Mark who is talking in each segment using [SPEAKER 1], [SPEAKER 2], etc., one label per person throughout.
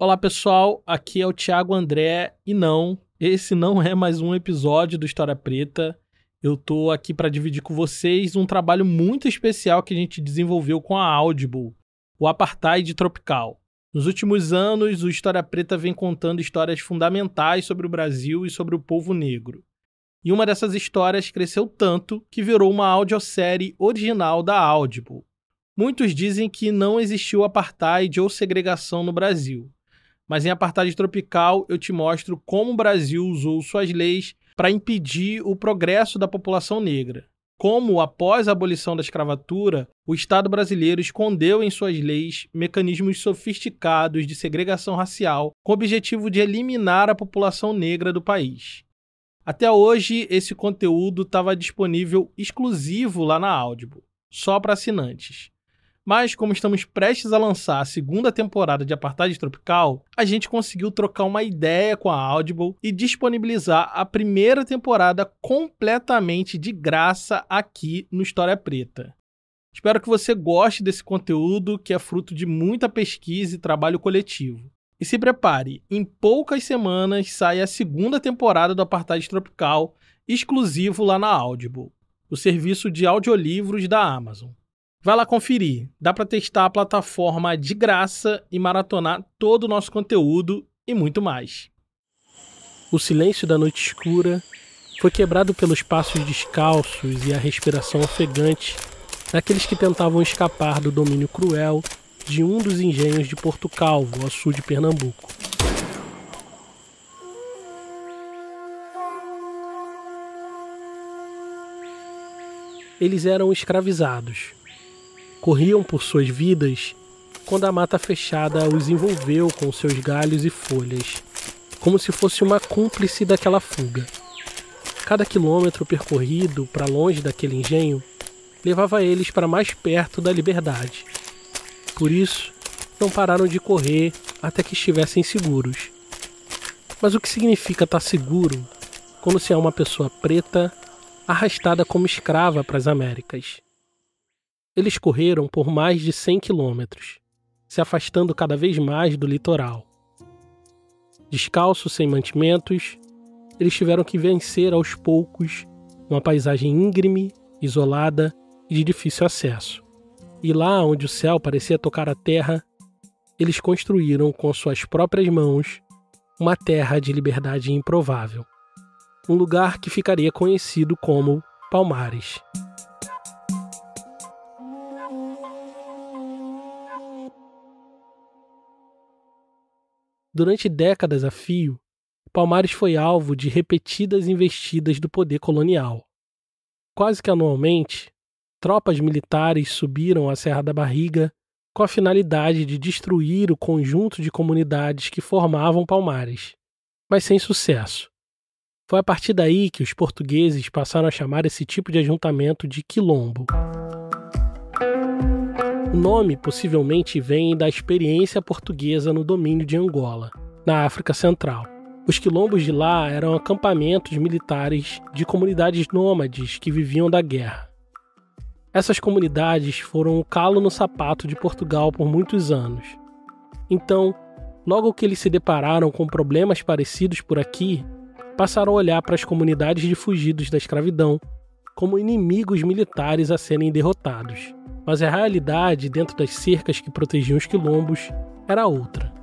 [SPEAKER 1] Olá pessoal, aqui é o Thiago André e não, esse não é mais um episódio do História Preta. Eu tô aqui para dividir com vocês um trabalho muito especial que a gente desenvolveu com a Audible, o Apartheid Tropical. Nos últimos anos, o História Preta vem contando histórias fundamentais sobre o Brasil e sobre o povo negro. E uma dessas histórias cresceu tanto que virou uma audiosérie original da Audible. Muitos dizem que não existiu apartheid ou segregação no Brasil. Mas em Apartheid Tropical eu te mostro como o Brasil usou suas leis para impedir o progresso da população negra. Como, após a abolição da escravatura, o Estado brasileiro escondeu em suas leis mecanismos sofisticados de segregação racial com o objetivo de eliminar a população negra do país. Até hoje, esse conteúdo estava disponível exclusivo lá na Audible, só para assinantes. Mas, como estamos prestes a lançar a segunda temporada de Apartheid Tropical, a gente conseguiu trocar uma ideia com a Audible e disponibilizar a primeira temporada completamente de graça aqui no História Preta. Espero que você goste desse conteúdo, que é fruto de muita pesquisa e trabalho coletivo. E se prepare, em poucas semanas sai a segunda temporada do Apartheid Tropical, exclusivo lá na Audible, o serviço de audiolivros da Amazon. Vai lá conferir, dá para testar a plataforma de graça e maratonar todo o nosso conteúdo e muito mais. O silêncio da noite escura foi quebrado pelos passos descalços e a respiração ofegante daqueles que tentavam escapar do domínio cruel de um dos engenhos de Porto Calvo, ao sul de Pernambuco. Eles eram escravizados. Corriam por suas vidas quando a mata fechada os envolveu com seus galhos e folhas, como se fosse uma cúmplice daquela fuga. Cada quilômetro percorrido para longe daquele engenho levava eles para mais perto da liberdade. Por isso, não pararam de correr até que estivessem seguros. Mas o que significa estar seguro quando se é uma pessoa preta arrastada como escrava para as Américas? Eles correram por mais de 100 quilômetros, se afastando cada vez mais do litoral. Descalços, sem mantimentos, eles tiveram que vencer aos poucos uma paisagem íngreme, isolada e de difícil acesso. E lá onde o céu parecia tocar a terra, eles construíram com suas próprias mãos uma terra de liberdade improvável. Um lugar que ficaria conhecido como Palmares. Durante décadas a fio, Palmares foi alvo de repetidas investidas do poder colonial. Quase que anualmente, tropas militares subiram a Serra da Barriga com a finalidade de destruir o conjunto de comunidades que formavam Palmares, mas sem sucesso. Foi a partir daí que os portugueses passaram a chamar esse tipo de ajuntamento de quilombo. O nome possivelmente vem da experiência portuguesa no domínio de Angola, na África Central. Os quilombos de lá eram acampamentos militares de comunidades nômades que viviam da guerra. Essas comunidades foram o calo no sapato de Portugal por muitos anos. Então, logo que eles se depararam com problemas parecidos por aqui, passaram a olhar para as comunidades de fugidos da escravidão como inimigos militares a serem derrotados. Mas a realidade, dentro das cercas que protegiam os quilombos, era outra.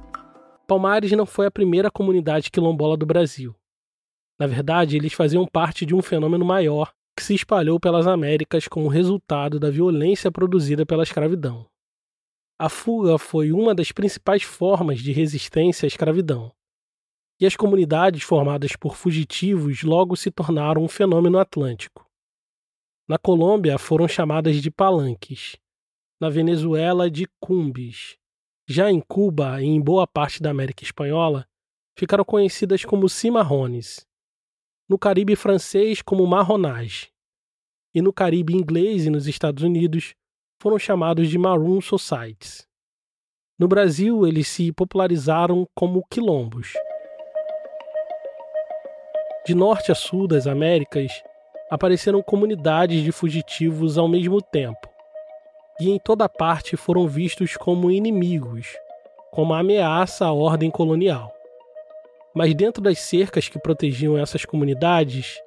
[SPEAKER 1] Palmares não foi a primeira comunidade quilombola do Brasil. Na verdade, eles faziam parte de um fenômeno maior que se espalhou pelas Américas como resultado da violência produzida pela escravidão. A fuga foi uma das principais formas de resistência à escravidão. E as comunidades formadas por fugitivos logo se tornaram um fenômeno atlântico. Na Colômbia foram chamadas de palanques, na Venezuela de cumbis. Já em Cuba e em boa parte da América Espanhola, ficaram conhecidas como cimarrones. No Caribe francês como marronage. E no Caribe inglês e nos Estados Unidos foram chamados de maroon societies. No Brasil, eles se popularizaram como quilombos. De norte a sul das Américas, apareceram comunidades de fugitivos ao mesmo tempo, e em toda parte foram vistos como inimigos, como ameaça à ordem colonial. Mas dentro das cercas que protegiam essas comunidades,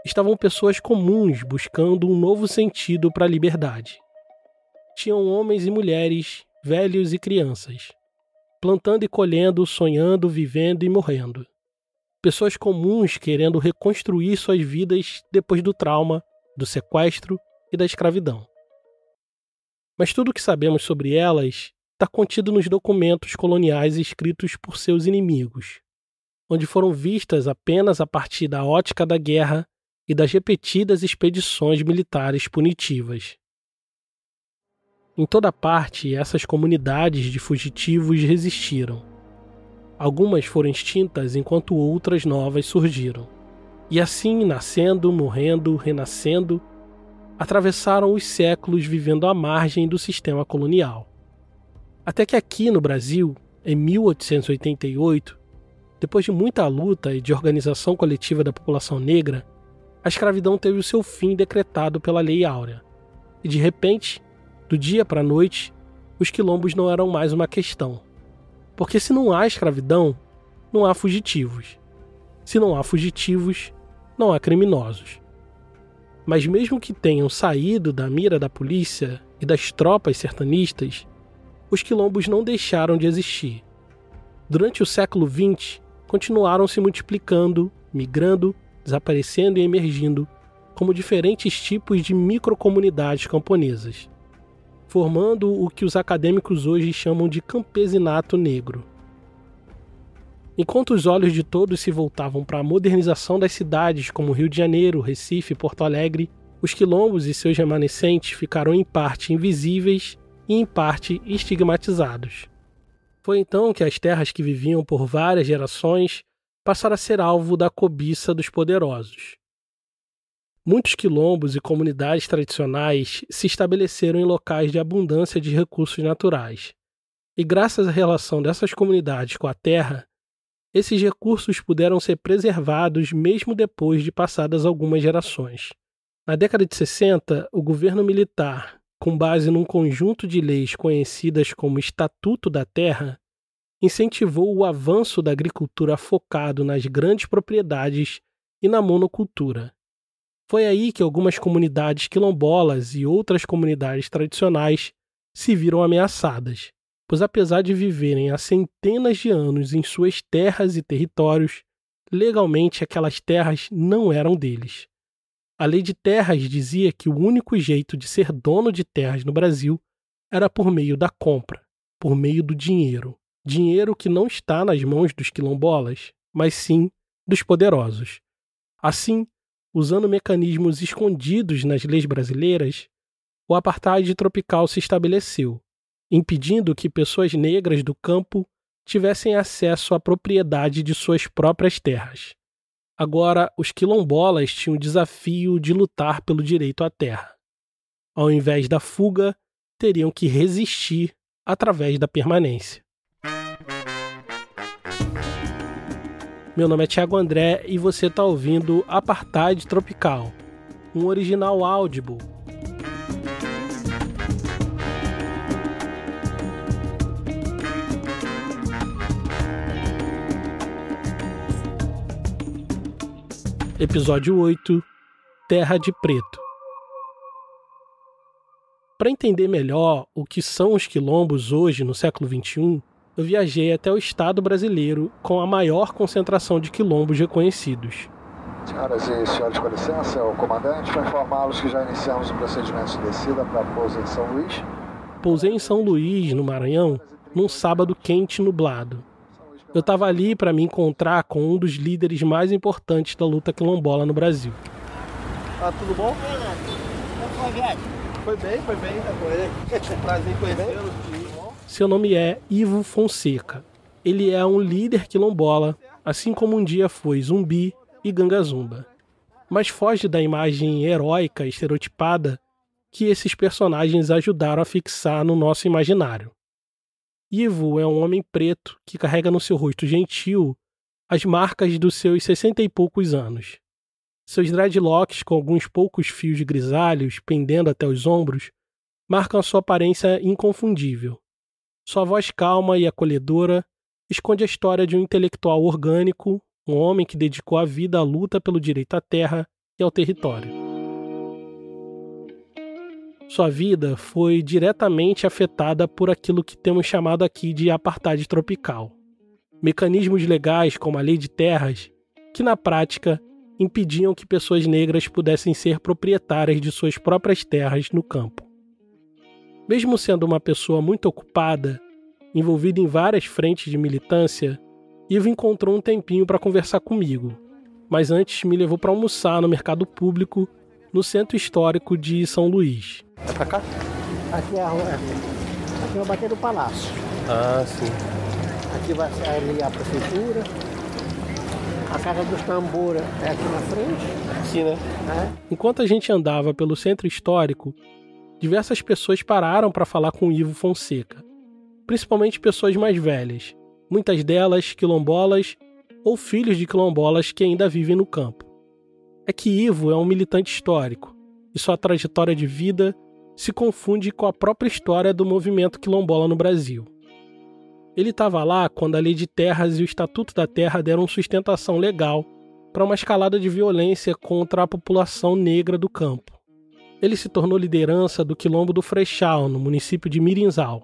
[SPEAKER 1] estavam pessoas comuns buscando um novo sentido para a liberdade. Tinham homens e mulheres, velhos e crianças, plantando e colhendo, sonhando, vivendo e morrendo. Pessoas comuns querendo reconstruir suas vidas depois do trauma, do sequestro e da escravidão. Mas tudo o que sabemos sobre elas está contido nos documentos coloniais escritos por seus inimigos, onde foram vistas apenas a partir da ótica da guerra e das repetidas expedições militares punitivas. Em toda parte, essas comunidades de fugitivos resistiram. Algumas foram extintas enquanto outras novas surgiram. E assim, nascendo, morrendo, renascendo, atravessaram os séculos vivendo à margem do sistema colonial. Até que aqui no Brasil, em 1888, depois de muita luta e de organização coletiva da população negra, a escravidão teve o seu fim decretado pela Lei Áurea. E de repente, do dia para a noite, os quilombos não eram mais uma questão. Porque se não há escravidão, não há fugitivos. Se não há fugitivos, não há criminosos. Mas mesmo que tenham saído da mira da polícia e das tropas sertanistas, os quilombos não deixaram de existir. Durante o século XX, continuaram se multiplicando, migrando, desaparecendo e emergindo como diferentes tipos de microcomunidades camponesas, formando o que os acadêmicos hoje chamam de campesinato negro. Enquanto os olhos de todos se voltavam para a modernização das cidades como Rio de Janeiro, Recife e Porto Alegre, os quilombos e seus remanescentes ficaram em parte invisíveis e em parte estigmatizados. Foi então que as terras que viviam por várias gerações passaram a ser alvo da cobiça dos poderosos. Muitos quilombos e comunidades tradicionais se estabeleceram em locais de abundância de recursos naturais. E graças à relação dessas comunidades com a terra, esses recursos puderam ser preservados mesmo depois de passadas algumas gerações. Na década de 60, o governo militar, com base num conjunto de leis conhecidas como Estatuto da Terra, incentivou o avanço da agricultura focado nas grandes propriedades e na monocultura. Foi aí que algumas comunidades quilombolas e outras comunidades tradicionais se viram ameaçadas, pois apesar de viverem há centenas de anos em suas terras e territórios, legalmente aquelas terras não eram deles. A lei de terras dizia que o único jeito de ser dono de terras no Brasil era por meio da compra, por meio do dinheiro. Dinheiro que não está nas mãos dos quilombolas, mas sim dos poderosos. Assim, usando mecanismos escondidos nas leis brasileiras, o apartheid tropical se estabeleceu, impedindo que pessoas negras do campo tivessem acesso à propriedade de suas próprias terras. Agora, os quilombolas tinham o desafio de lutar pelo direito à terra. Ao invés da fuga, teriam que resistir através da permanência. Meu nome é Thiago André e você está ouvindo Apartheid Tropical, um original Audible. Episódio 8, Terra de Preto. Para entender melhor o que são os quilombos hoje no século XXI, eu viajei até o estado brasileiro com a maior concentração de quilombos reconhecidos.
[SPEAKER 2] Senhoras e senhores, com licença, o comandante vai informá-los que já iniciamos o procedimento de descida para pouso em São Luís.
[SPEAKER 1] Pousei em São Luís, no Maranhão, num sábado quente e nublado. Eu estava ali para me encontrar com um dos líderes mais importantes da luta quilombola no Brasil.
[SPEAKER 3] Tudo bom? Como foi a viagem? Foi bem. Prazer em conhecê-lo.
[SPEAKER 1] Seu nome é Ivo Fonseca. Ele é um líder quilombola, assim como um dia foi Zumbi e Gangazumba. Mas foge da imagem heróica estereotipada que esses personagens ajudaram a fixar no nosso imaginário. Ivo é um homem preto que carrega no seu rosto gentil as marcas dos seus 60 e poucos anos. Seus dreadlocks, com alguns poucos fios grisalhos pendendo até os ombros, marcam a sua aparência inconfundível. Sua voz calma e acolhedora esconde a história de um intelectual orgânico, um homem que dedicou a vida à luta pelo direito à terra e ao território. Sua vida foi diretamente afetada por aquilo que temos chamado aqui de apartheid tropical. Mecanismos legais como a lei de terras, que na prática impediam que pessoas negras pudessem ser proprietárias de suas próprias terras no campo. Mesmo sendo uma pessoa muito ocupada, envolvida em várias frentes de militância, Ivo encontrou um tempinho para conversar comigo, mas antes me levou para almoçar no mercado público no centro histórico de São Luís.
[SPEAKER 3] É pra cá?
[SPEAKER 4] Aqui é a rua, aqui é o bater do palácio.
[SPEAKER 3] Ah, sim.
[SPEAKER 4] Aqui vai ser ali a prefeitura. A casa dos tambores é aqui na frente.
[SPEAKER 3] Aqui, né?
[SPEAKER 1] Enquanto a gente andava pelo centro histórico, diversas pessoas pararam para falar com Ivo Fonseca, principalmente pessoas mais velhas, muitas delas quilombolas ou filhos de quilombolas que ainda vivem no campo. É que Ivo é um militante histórico e sua trajetória de vida se confunde com a própria história do movimento quilombola no Brasil. Ele estava lá quando a Lei de Terras e o Estatuto da Terra deram sustentação legal para uma escalada de violência contra a população negra do campo. Ele se tornou liderança do Quilombo do Frechal, no município de Mirinzal,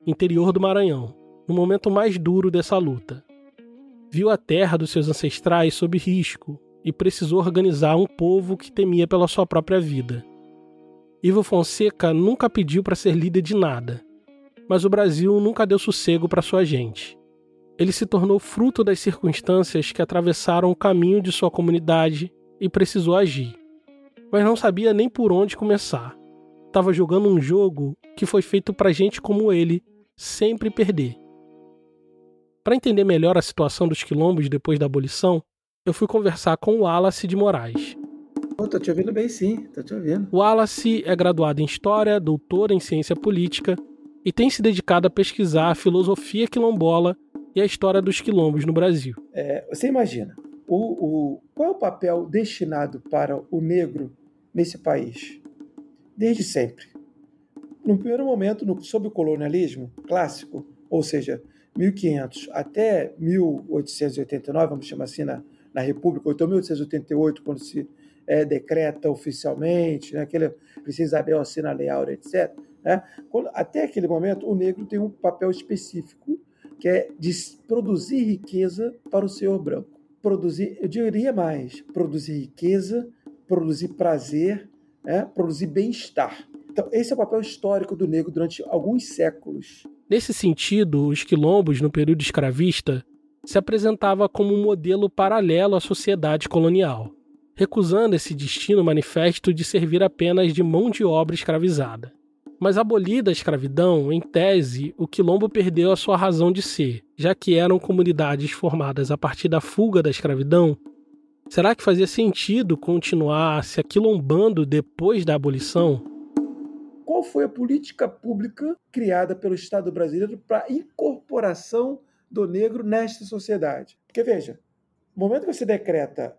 [SPEAKER 1] interior do Maranhão, no momento mais duro dessa luta. Viu a terra dos seus ancestrais sob risco e precisou organizar um povo que temia pela sua própria vida. Ivo Fonseca nunca pediu para ser líder de nada, mas o Brasil nunca deu sossego para sua gente. Ele se tornou fruto das circunstâncias que atravessaram o caminho de sua comunidade e precisou agir. Mas não sabia nem por onde começar. Estava jogando um jogo que foi feito para gente como ele sempre perder. Para entender melhor a situação dos quilombos depois da abolição, eu fui conversar com o Wallace de Moraes.
[SPEAKER 5] Tô te ouvindo bem, sim. Tô te ouvindo.
[SPEAKER 1] O Wallace é graduado em História, doutor em Ciência Política e tem se dedicado a pesquisar a filosofia quilombola e a história dos quilombos no Brasil.
[SPEAKER 5] Você imagina, qual é o papel destinado para o negro nesse país? Desde sempre. No primeiro momento, sob o colonialismo clássico, ou seja, 1500 até 1889, vamos chamar assim, na República, ou então 1888, quando se decreta oficialmente, né, aquele Princesa Isabel assina a Lei Áurea, etc. Né? Até aquele momento, o negro tem um papel específico, que é de produzir riqueza para o senhor branco. Eu diria mais, produzir riqueza, produzir prazer, produzir bem-estar. Então, esse é o papel histórico do negro durante alguns séculos.
[SPEAKER 1] Nesse sentido, os quilombos, no período escravista, se apresentava como um modelo paralelo à sociedade colonial, recusando esse destino manifesto de servir apenas de mão de obra escravizada. Mas abolida a escravidão, em tese, o quilombo perdeu a sua razão de ser, já que eram comunidades formadas a partir da fuga da escravidão. Será que fazia sentido continuar se aquilombando depois da abolição?
[SPEAKER 5] Qual foi a política pública criada pelo Estado brasileiro para a incorporação do negro nesta sociedade? Porque, veja, no momento que você decreta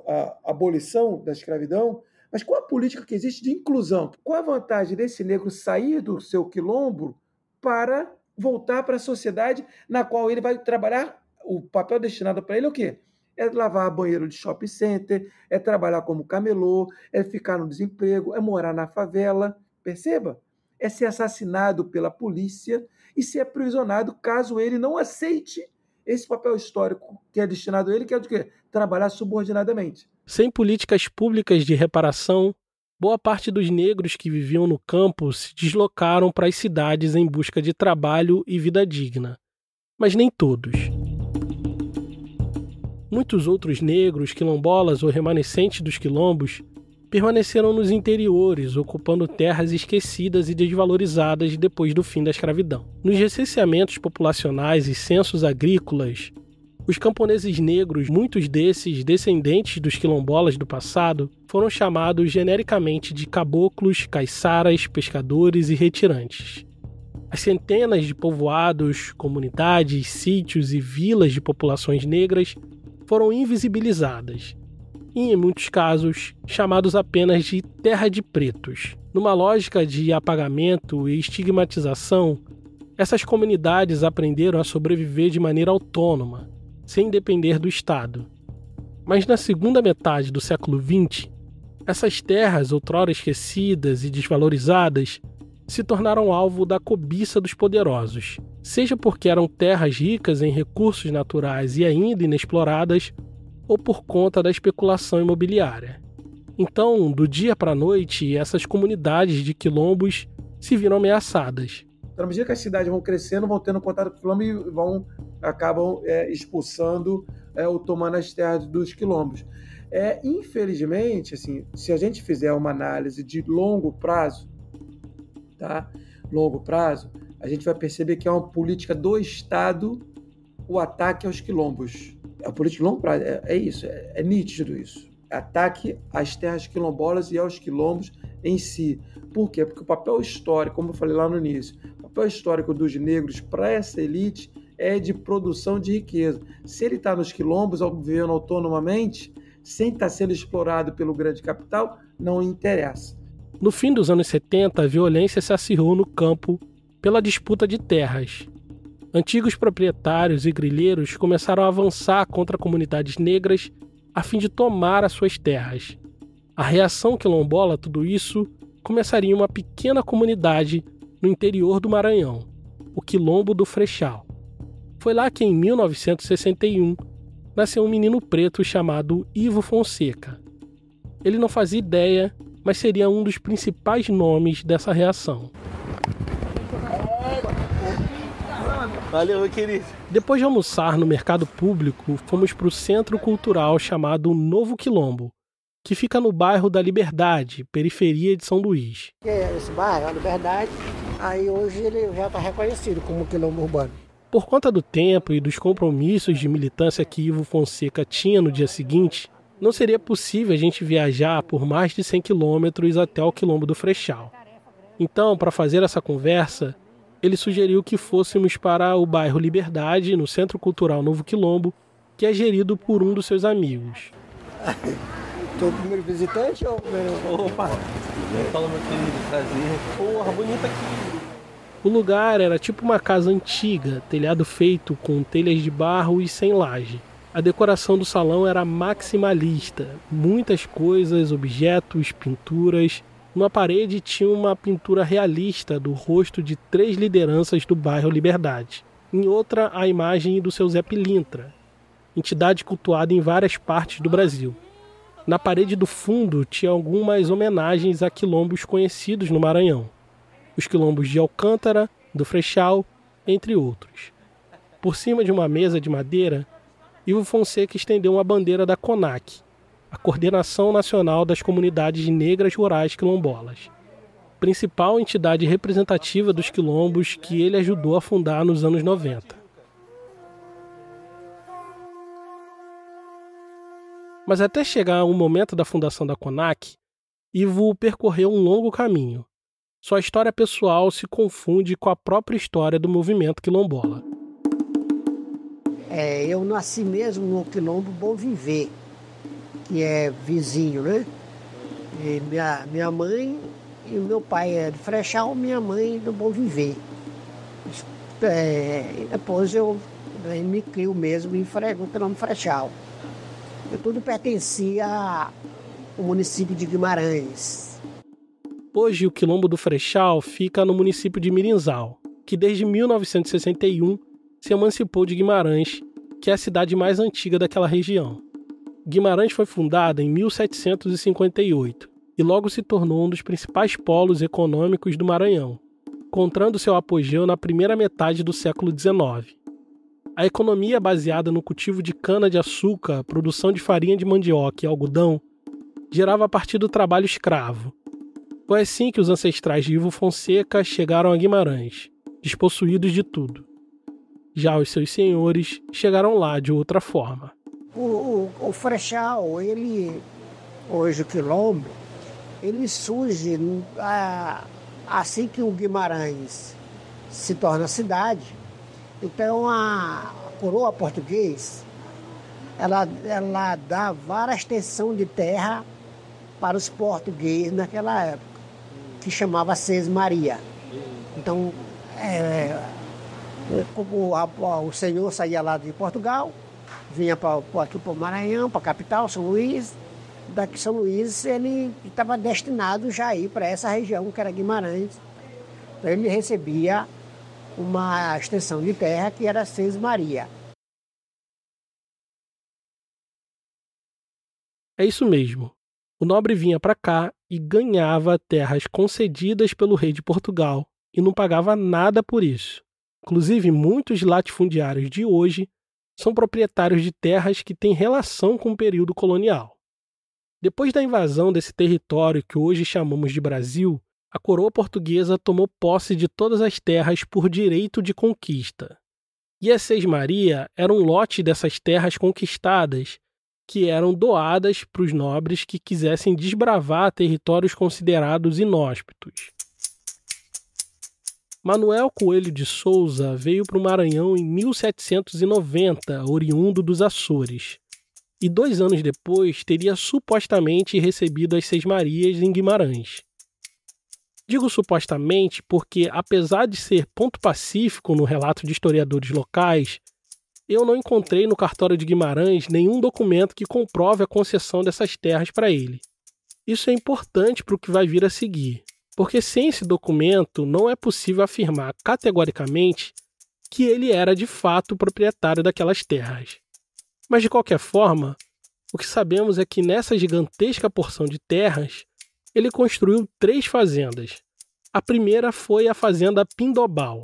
[SPEAKER 5] a abolição da escravidão, mas qual a política que existe de inclusão? Qual a vantagem desse negro sair do seu quilombo para voltar para a sociedade na qual ele vai trabalhar? O papel destinado para ele é o quê? É lavar banheiro de shopping center, é trabalhar como camelô, é ficar no desemprego, é morar na favela. Perceba? É ser assassinado pela polícia e ser aprisionado caso ele não aceite esse papel histórico que é destinado a ele, que é o quê? Trabalhar subordinadamente.
[SPEAKER 1] Sem políticas públicas de reparação, boa parte dos negros que viviam no campo se deslocaram para as cidades em busca de trabalho e vida digna. Mas nem todos. Muitos outros negros, quilombolas ou remanescentes dos quilombos permaneceram nos interiores, ocupando terras esquecidas e desvalorizadas depois do fim da escravidão. Nos recenseamentos populacionais e censos agrícolas, os camponeses negros, muitos desses descendentes dos quilombolas do passado, foram chamados genericamente de caboclos, caiçaras, pescadores e retirantes. As centenas de povoados, comunidades, sítios e vilas de populações negras foram invisibilizadas e, em muitos casos, chamados apenas de terra de pretos. Numa lógica de apagamento e estigmatização, Essas comunidades aprenderam a sobreviver de maneira autônoma, sem depender do Estado. Mas na segunda metade do século XX, essas terras, outrora esquecidas e desvalorizadas, se tornaram alvo da cobiça dos poderosos, seja porque eram terras ricas em recursos naturais e ainda inexploradas, ou por conta da especulação imobiliária. Então, do dia para a noite, essas comunidades de quilombos se viram ameaçadas.
[SPEAKER 5] Então, à medida que as cidades vão crescendo, vão tendo contato com o quilombo e acabam expulsando ou tomando as terras dos quilombos. Infelizmente, assim, se a gente fizer uma análise de longo prazo, tá? Longo prazo, a gente vai perceber que é uma política do Estado o ataque aos quilombos. A política de longo prazo é isso, é nítido isso. Ataque às terras quilombolas e aos quilombos em si. Por quê? Porque o papel histórico, como eu falei lá no início, o papel histórico dos negros para essa elite é de produção de riqueza. Se ele está nos quilombos, vivendo autonomamente, sem estar sendo explorado pelo grande capital, não interessa.
[SPEAKER 1] No fim dos anos 70, a violência se acirrou no campo pela disputa de terras. Antigos proprietários e grileiros começaram a avançar contra comunidades negras a fim de tomar as suas terras. A reação quilombola a tudo isso começaria em uma pequena comunidade no interior do Maranhão, o Quilombo do Frechal. Foi lá que, em 1961, nasceu um menino preto chamado Ivo Fonseca. Ele não fazia ideia, mas seria um dos principais nomes dessa reação.
[SPEAKER 3] Valeu, meu querido.
[SPEAKER 1] Depois de almoçar no mercado público, fomos para o centro cultural chamado Novo Quilombo, que fica no bairro da Liberdade, periferia de São Luís.
[SPEAKER 4] Esse bairro, a Liberdade, aí hoje ele já está reconhecido como quilombo urbano.
[SPEAKER 1] Por conta do tempo e dos compromissos de militância que Ivo Fonseca tinha no dia seguinte, não seria possível a gente viajar por mais de 100 quilômetros até o Quilombo do Frechal. Então, para fazer essa conversa, ele sugeriu que fôssemos para o bairro Liberdade, no Centro Cultural Novo Quilombo, que é gerido por um dos seus amigos.
[SPEAKER 4] Tô o primeiro visitante ou primeiro...
[SPEAKER 3] Opa! Fala, meu querido, prazer. Porra, bonita aqui.
[SPEAKER 1] O lugar era tipo uma casa antiga, telhado feito com telhas de barro e sem laje. A decoração do salão era maximalista, muitas coisas, objetos, pinturas. Numa parede tinha uma pintura realista do rosto de 3 lideranças do bairro Liberdade. Em outra, a imagem do seu Zé Pilintra, entidade cultuada em várias partes do Brasil. Na parede do fundo tinha algumas homenagens a quilombos conhecidos no Maranhão. Os quilombos de Alcântara, do Frechal, entre outros. Por cima de uma mesa de madeira, Ivo Fonseca estendeu uma bandeira da CONAC, a Coordenação Nacional das Comunidades Negras Rurais Quilombolas, principal entidade representativa dos quilombos que ele ajudou a fundar nos anos 90. Mas até chegar ao momento da fundação da CONAC, Ivo percorreu um longo caminho. Sua história pessoal se confunde com a própria história do movimento quilombola.
[SPEAKER 4] Eu nasci mesmo no Quilombo Bom Viver, que é vizinho, né? E minha mãe e meu pai é de Frechal, minha mãe do Bom Viver. Depois eu me crio mesmo no Quilombo Frechal. Tudo pertencia ao município de Guimarães.
[SPEAKER 1] Hoje o Quilombo do Frechal fica no município de Mirinzal, que desde 1961 se emancipou de Guimarães, que é a cidade mais antiga daquela região. Guimarães foi fundada em 1758 e logo se tornou um dos principais polos econômicos do Maranhão, encontrando seu apogeu na primeira metade do século XIX. A economia baseada no cultivo de cana-de-açúcar, produção de farinha de mandioca e algodão, gerava a partir do trabalho escravo. Foi assim que os ancestrais de Ivo Fonseca chegaram a Guimarães, despossuídos de tudo. Já os seus senhores chegaram lá de outra forma.
[SPEAKER 4] O Frechal, hoje o Quilombo, ele surge assim que o Guimarães se torna cidade. Então a coroa portuguesa, ela dá várias extensões de terra para os portugueses naquela época, que chamava Sesmaria. Então Como o senhor saía lá de Portugal, vinha aqui para o Maranhão, para a capital, São Luís. Daqui São Luís ele estava destinado já a ir para essa região, que era Guimarães. Então ele recebia uma extensão de terra que era Seis Maria.
[SPEAKER 1] É isso mesmo. O nobre vinha para cá e ganhava terras concedidas pelo rei de Portugal e não pagava nada por isso. Inclusive, muitos latifundiários de hoje são proprietários de terras que têm relação com o período colonial. Depois da invasão desse território que hoje chamamos de Brasil, a coroa portuguesa tomou posse de todas as terras por direito de conquista. E a Seis Maria era um lote dessas terras conquistadas que eram doadas para os nobres que quisessem desbravar territórios considerados inóspitos. Manuel Coelho de Souza veio para o Maranhão em 1790, oriundo dos Açores, e 2 anos depois teria supostamente recebido as Seis Marias em Guimarães. Digo supostamente porque, apesar de ser ponto pacífico no relato de historiadores locais, eu não encontrei no cartório de Guimarães nenhum documento que comprove a concessão dessas terras para ele. Isso é importante para o que vai vir a seguir, porque sem esse documento não é possível afirmar categoricamente que ele era de fato proprietário daquelas terras. Mas de qualquer forma, o que sabemos é que nessa gigantesca porção de terras, ele construiu 3 fazendas. A primeira foi a fazenda Pindobal,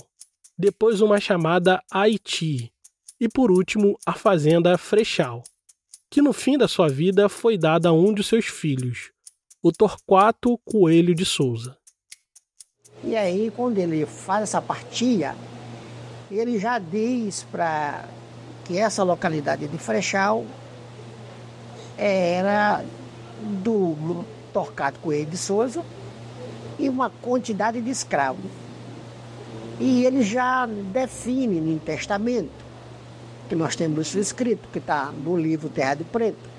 [SPEAKER 1] depois uma chamada Haiti e por último a fazenda Frechal, que no fim da sua vida foi dada a um de seus filhos, o Torquato Coelho de Souza.
[SPEAKER 4] E aí, quando ele faz essa partilha, ele já diz para que essa localidade de Frechal era do Torquato Coelho de Souza e uma quantidade de escravos. E ele já define no testamento, que nós temos isso escrito, que está no livro Terra de Preto.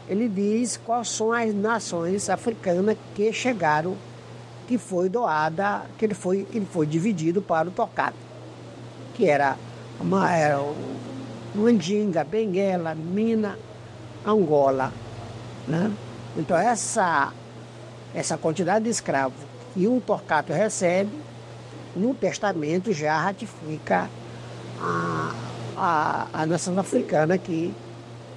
[SPEAKER 4] Ele diz quais são as nações africanas que chegaram, que foi doada, que ele foi dividido para o Torquato, que era Mandinga, Benguela, Mina, Angola, né? Então essa quantidade de escravos que o Torquato recebe, no testamento já ratifica a nação africana que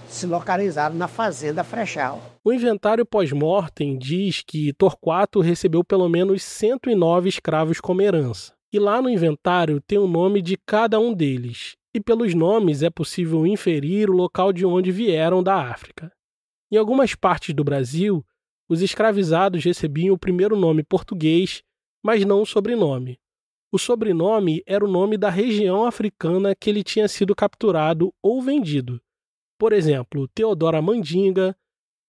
[SPEAKER 4] se localizaram na fazenda Frechal.
[SPEAKER 1] O inventário pós-mortem diz que Torquato recebeu pelo menos 109 escravos como herança. E lá no inventário tem o nome de cada um deles. E pelos nomes é possível inferir o local de onde vieram da África. Em algumas partes do Brasil, os escravizados recebiam o primeiro nome português, mas não o sobrenome. O sobrenome era o nome da região africana que ele tinha sido capturado ou vendido. Por exemplo, Teodora Mandinga,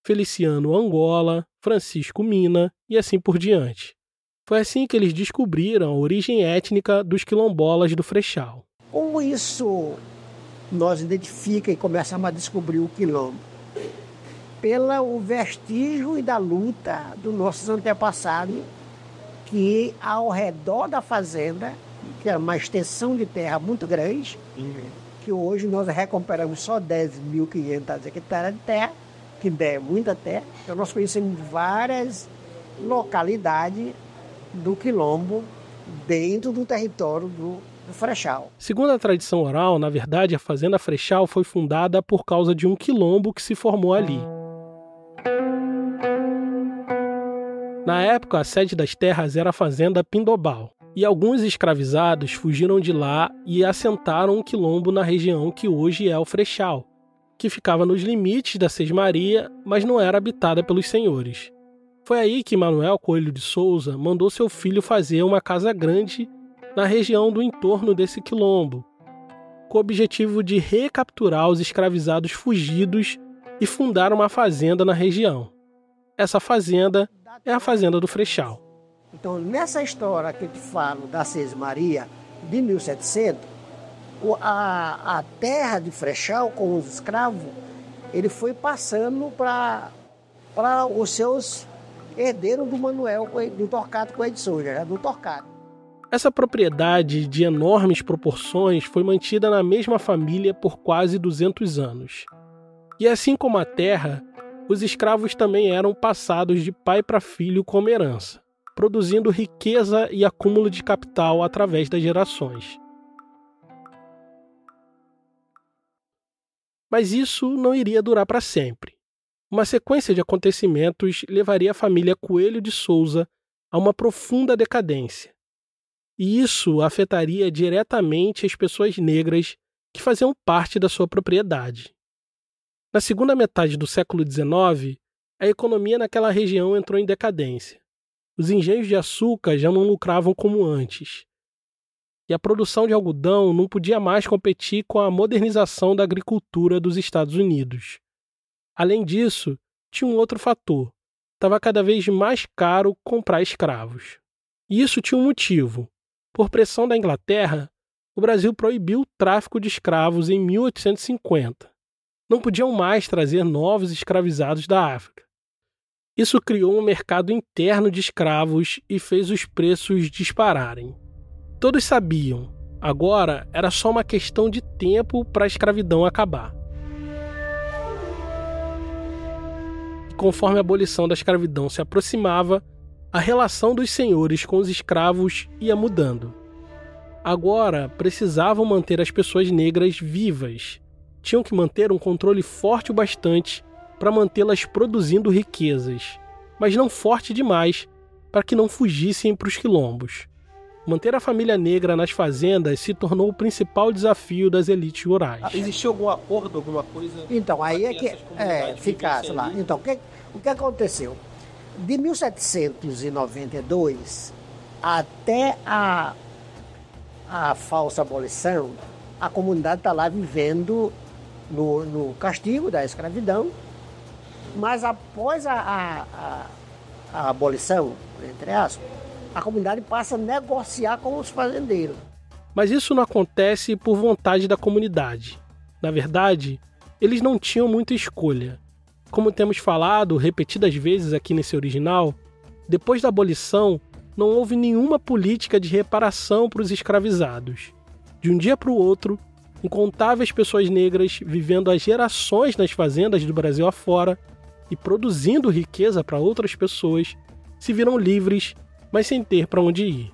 [SPEAKER 1] Feliciano Angola, Francisco Mina e assim por diante. Foi assim que eles descobriram a origem étnica dos quilombolas do Frechal.
[SPEAKER 4] Como isso nós identificamos e começamos a descobrir o quilombo? Pelo vestígio e da luta dos nossos antepassados, que ao redor da fazenda, que é uma extensão de terra muito grande, que hoje nós recuperamos só 10.500 hectares de terra, que é muita terra. Então nós conhecemos várias localidades do quilombo dentro do território do Frechal.
[SPEAKER 1] Segundo a tradição oral, na verdade, a fazenda Frechal foi fundada por causa de um quilombo que se formou ali. Na época, a sede das terras era a fazenda Pindobal, e alguns escravizados fugiram de lá e assentaram um quilombo na região que hoje é o Frechal, que ficava nos limites da Seis Maria, mas não era habitada pelos senhores. Foi aí que Manuel Coelho de Souza mandou seu filho fazer uma casa grande na região do entorno desse quilombo, com o objetivo de recapturar os escravizados fugidos e fundar uma fazenda na região. Essa fazenda é a fazenda do Frechal.
[SPEAKER 4] Então, nessa história que eu te falo da Seis Maria, de 1700, a terra de Frechal, com os escravos, ele foi passando para os seus herdeiros do Manuel, do Torquato Coelho de Souza, do Torquato.
[SPEAKER 1] Essa propriedade de enormes proporções foi mantida na mesma família por quase 200 anos. E assim como a terra, os escravos também eram passados de pai para filho como herança, produzindo riqueza e acúmulo de capital através das gerações. Mas isso não iria durar para sempre. Uma sequência de acontecimentos levaria a família Coelho de Souza a uma profunda decadência. E isso afetaria diretamente as pessoas negras que faziam parte da sua propriedade. Na segunda metade do século XIX, a economia naquela região entrou em decadência. Os engenhos de açúcar já não lucravam como antes. E a produção de algodão não podia mais competir com a modernização da agricultura dos Estados Unidos. Além disso, tinha um outro fator. Estava cada vez mais caro comprar escravos. E isso tinha um motivo. Por pressão da Inglaterra, o Brasil proibiu o tráfico de escravos em 1850. Não podiam mais trazer novos escravizados da África. Isso criou um mercado interno de escravos e fez os preços dispararem. Todos sabiam, agora era só uma questão de tempo para a escravidão acabar. E conforme a abolição da escravidão se aproximava, a relação dos senhores com os escravos ia mudando. Agora precisavam manter as pessoas negras vivas. Tinham que manter um controle forte o bastante para mantê-las produzindo riquezas, mas não forte demais para que não fugissem para os quilombos. Manter a família negra nas fazendas se tornou o principal desafio das elites rurais.
[SPEAKER 3] Existiu algum acordo, alguma coisa?
[SPEAKER 4] Então, aí é que ficasse lá. Então, o que aconteceu? De 1792 até a falsa abolição, a comunidade está lá vivendo no castigo da escravidão, mas após a abolição, entre aspas, a comunidade passa a negociar com os fazendeiros.
[SPEAKER 1] Mas isso não acontece por vontade da comunidade. Na verdade, eles não tinham muita escolha. Como temos falado repetidas vezes aqui nesse original, depois da abolição, não houve nenhuma política de reparação para os escravizados. De um dia para o outro, incontáveis pessoas negras vivendo há gerações nas fazendas do Brasil afora e produzindo riqueza para outras pessoas, se viram livres, mas sem ter para onde ir.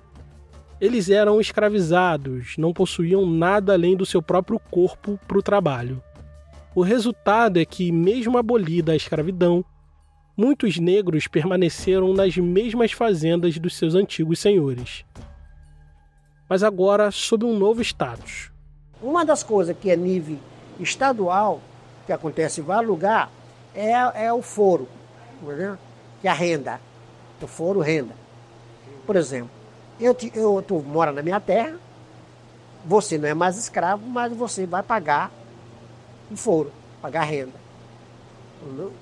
[SPEAKER 1] Eles eram escravizados, não possuíam nada além do seu próprio corpo para o trabalho. O resultado é que, mesmo abolida a escravidão, muitos negros permaneceram nas mesmas fazendas dos seus antigos senhores. Mas agora sob um novo status.
[SPEAKER 4] Uma das coisas que é nível estadual, que acontece em vários lugares, é o foro, entendeu? Que é a renda. O foro, renda. Por exemplo, tu mora na minha terra, você não é mais escravo, mas você vai pagar o foro, pagar renda. Entendeu?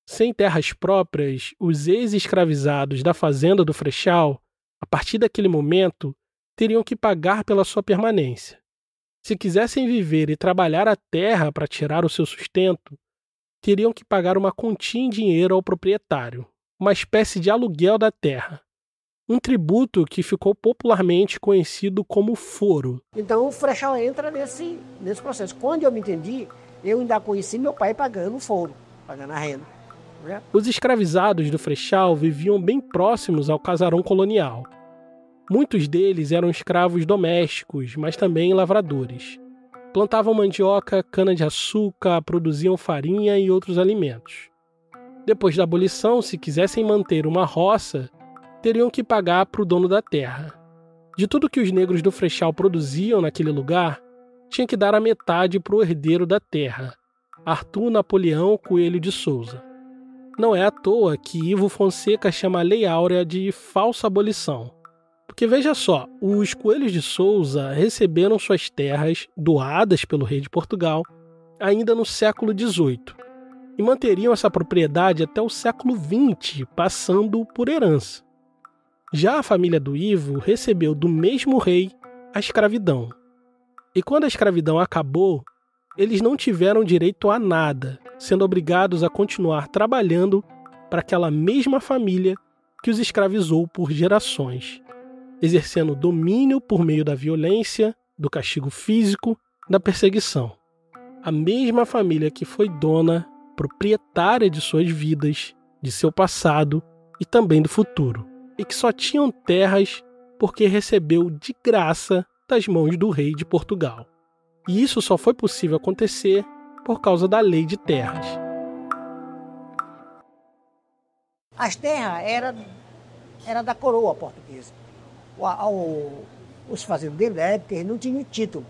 [SPEAKER 1] Sem terras próprias, os ex-escravizados da fazenda do Frechal, a partir daquele momento, teriam que pagar pela sua permanência. Se quisessem viver e trabalhar a terra para tirar o seu sustento, teriam que pagar uma quantia em dinheiro ao proprietário, uma espécie de aluguel da terra. Um tributo que ficou popularmente conhecido como foro.
[SPEAKER 4] Então o Frechal entra nesse processo. Quando eu me entendi, eu ainda conheci meu pai pagando o foro, pagando a renda. Né?
[SPEAKER 1] Os escravizados do Frechal viviam bem próximos ao casarão colonial. Muitos deles eram escravos domésticos, mas também lavradores. Plantavam mandioca, cana-de-açúcar, produziam farinha e outros alimentos. Depois da abolição, se quisessem manter uma roça, teriam que pagar para o dono da terra. De tudo que os negros do Frechal produziam naquele lugar, tinha que dar a metade para o herdeiro da terra, Arthur Napoleão Coelho de Souza. Não é à toa que Ivo Fonseca chama a Lei Áurea de falsa abolição. Porque veja só, os Coelhos de Souza receberam suas terras doadas pelo rei de Portugal ainda no século XVIII e manteriam essa propriedade até o século XX, passando por herança. Já a família do Ivo recebeu do mesmo rei a escravidão. E quando a escravidão acabou, eles não tiveram direito a nada, sendo obrigados a continuar trabalhando para aquela mesma família que os escravizou por gerações, exercendo domínio por meio da violência, do castigo físico, da perseguição. A mesma família que foi dona, proprietária de suas vidas, de seu passado e também do futuro, e que só tinham terras porque recebeu de graça das mãos do rei de Portugal. E isso só foi possível acontecer por causa da Lei de Terras.
[SPEAKER 4] As terras eram da coroa portuguesa. Os fazendeiros da época eles não tinham título.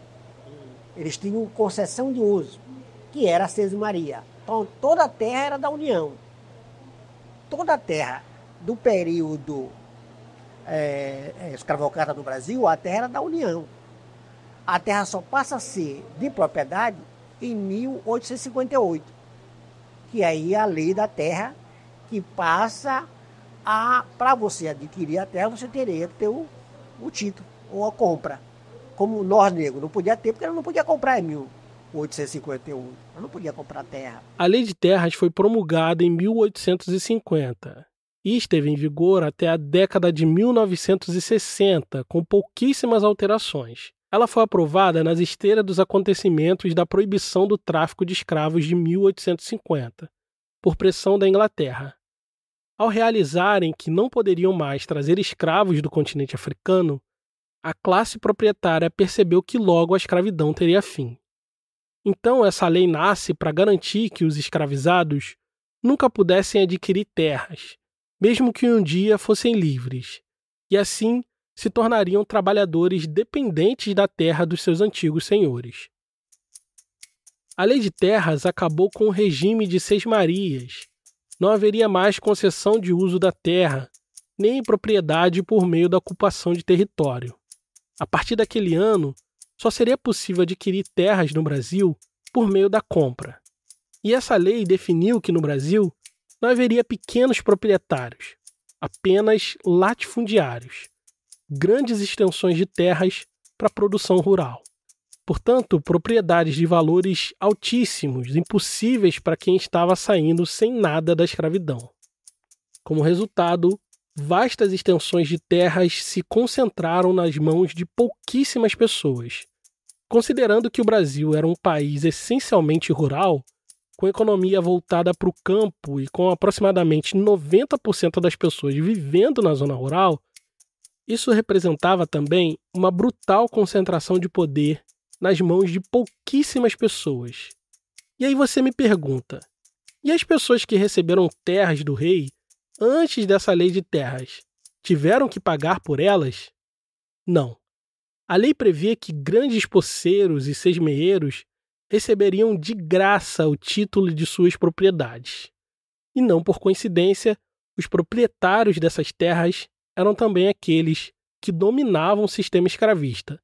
[SPEAKER 4] Eles tinham concessão de uso, que era a Sesmaria. Então toda a terra era da União. Toda a terra do período escravocrata do Brasil, a terra era da União. A terra só passa a ser de propriedade em 1858, que aí é a lei da terra que passa para você adquirir a terra, você teria que ter o título ou a compra. Como nós negros não podia ter, porque eu não podia comprar em 1851. Eu não podia comprar terra.
[SPEAKER 1] A Lei de Terras foi promulgada em 1850 e esteve em vigor até a década de 1960, com pouquíssimas alterações. Ela foi aprovada nas esteiras dos acontecimentos da proibição do tráfico de escravos de 1850, por pressão da Inglaterra. Ao realizarem que não poderiam mais trazer escravos do continente africano, a classe proprietária percebeu que logo a escravidão teria fim. Então, essa lei nasce para garantir que os escravizados nunca pudessem adquirir terras, mesmo que um dia fossem livres, e assim se tornariam trabalhadores dependentes da terra dos seus antigos senhores. A Lei de Terras acabou com o regime de sesmarias. Não haveria mais concessão de uso da terra, nem propriedade por meio da ocupação de território. A partir daquele ano, só seria possível adquirir terras no Brasil por meio da compra. E essa lei definiu que no Brasil não haveria pequenos proprietários, apenas latifundiários, grandes extensões de terras para a produção rural. Portanto, propriedades de valores altíssimos, impossíveis para quem estava saindo sem nada da escravidão. Como resultado, vastas extensões de terras se concentraram nas mãos de pouquíssimas pessoas. Considerando que o Brasil era um país essencialmente rural, com economia voltada para o campo e com aproximadamente 90% das pessoas vivendo na zona rural, isso representava também uma brutal concentração de poder nas mãos de pouquíssimas pessoas. E aí você me pergunta, e as pessoas que receberam terras do rei antes dessa lei de terras, tiveram que pagar por elas? Não. A lei prevê que grandes poceiros e sesmeeiros receberiam de graça o título de suas propriedades. E não por coincidência, os proprietários dessas terras eram também aqueles que dominavam o sistema escravista,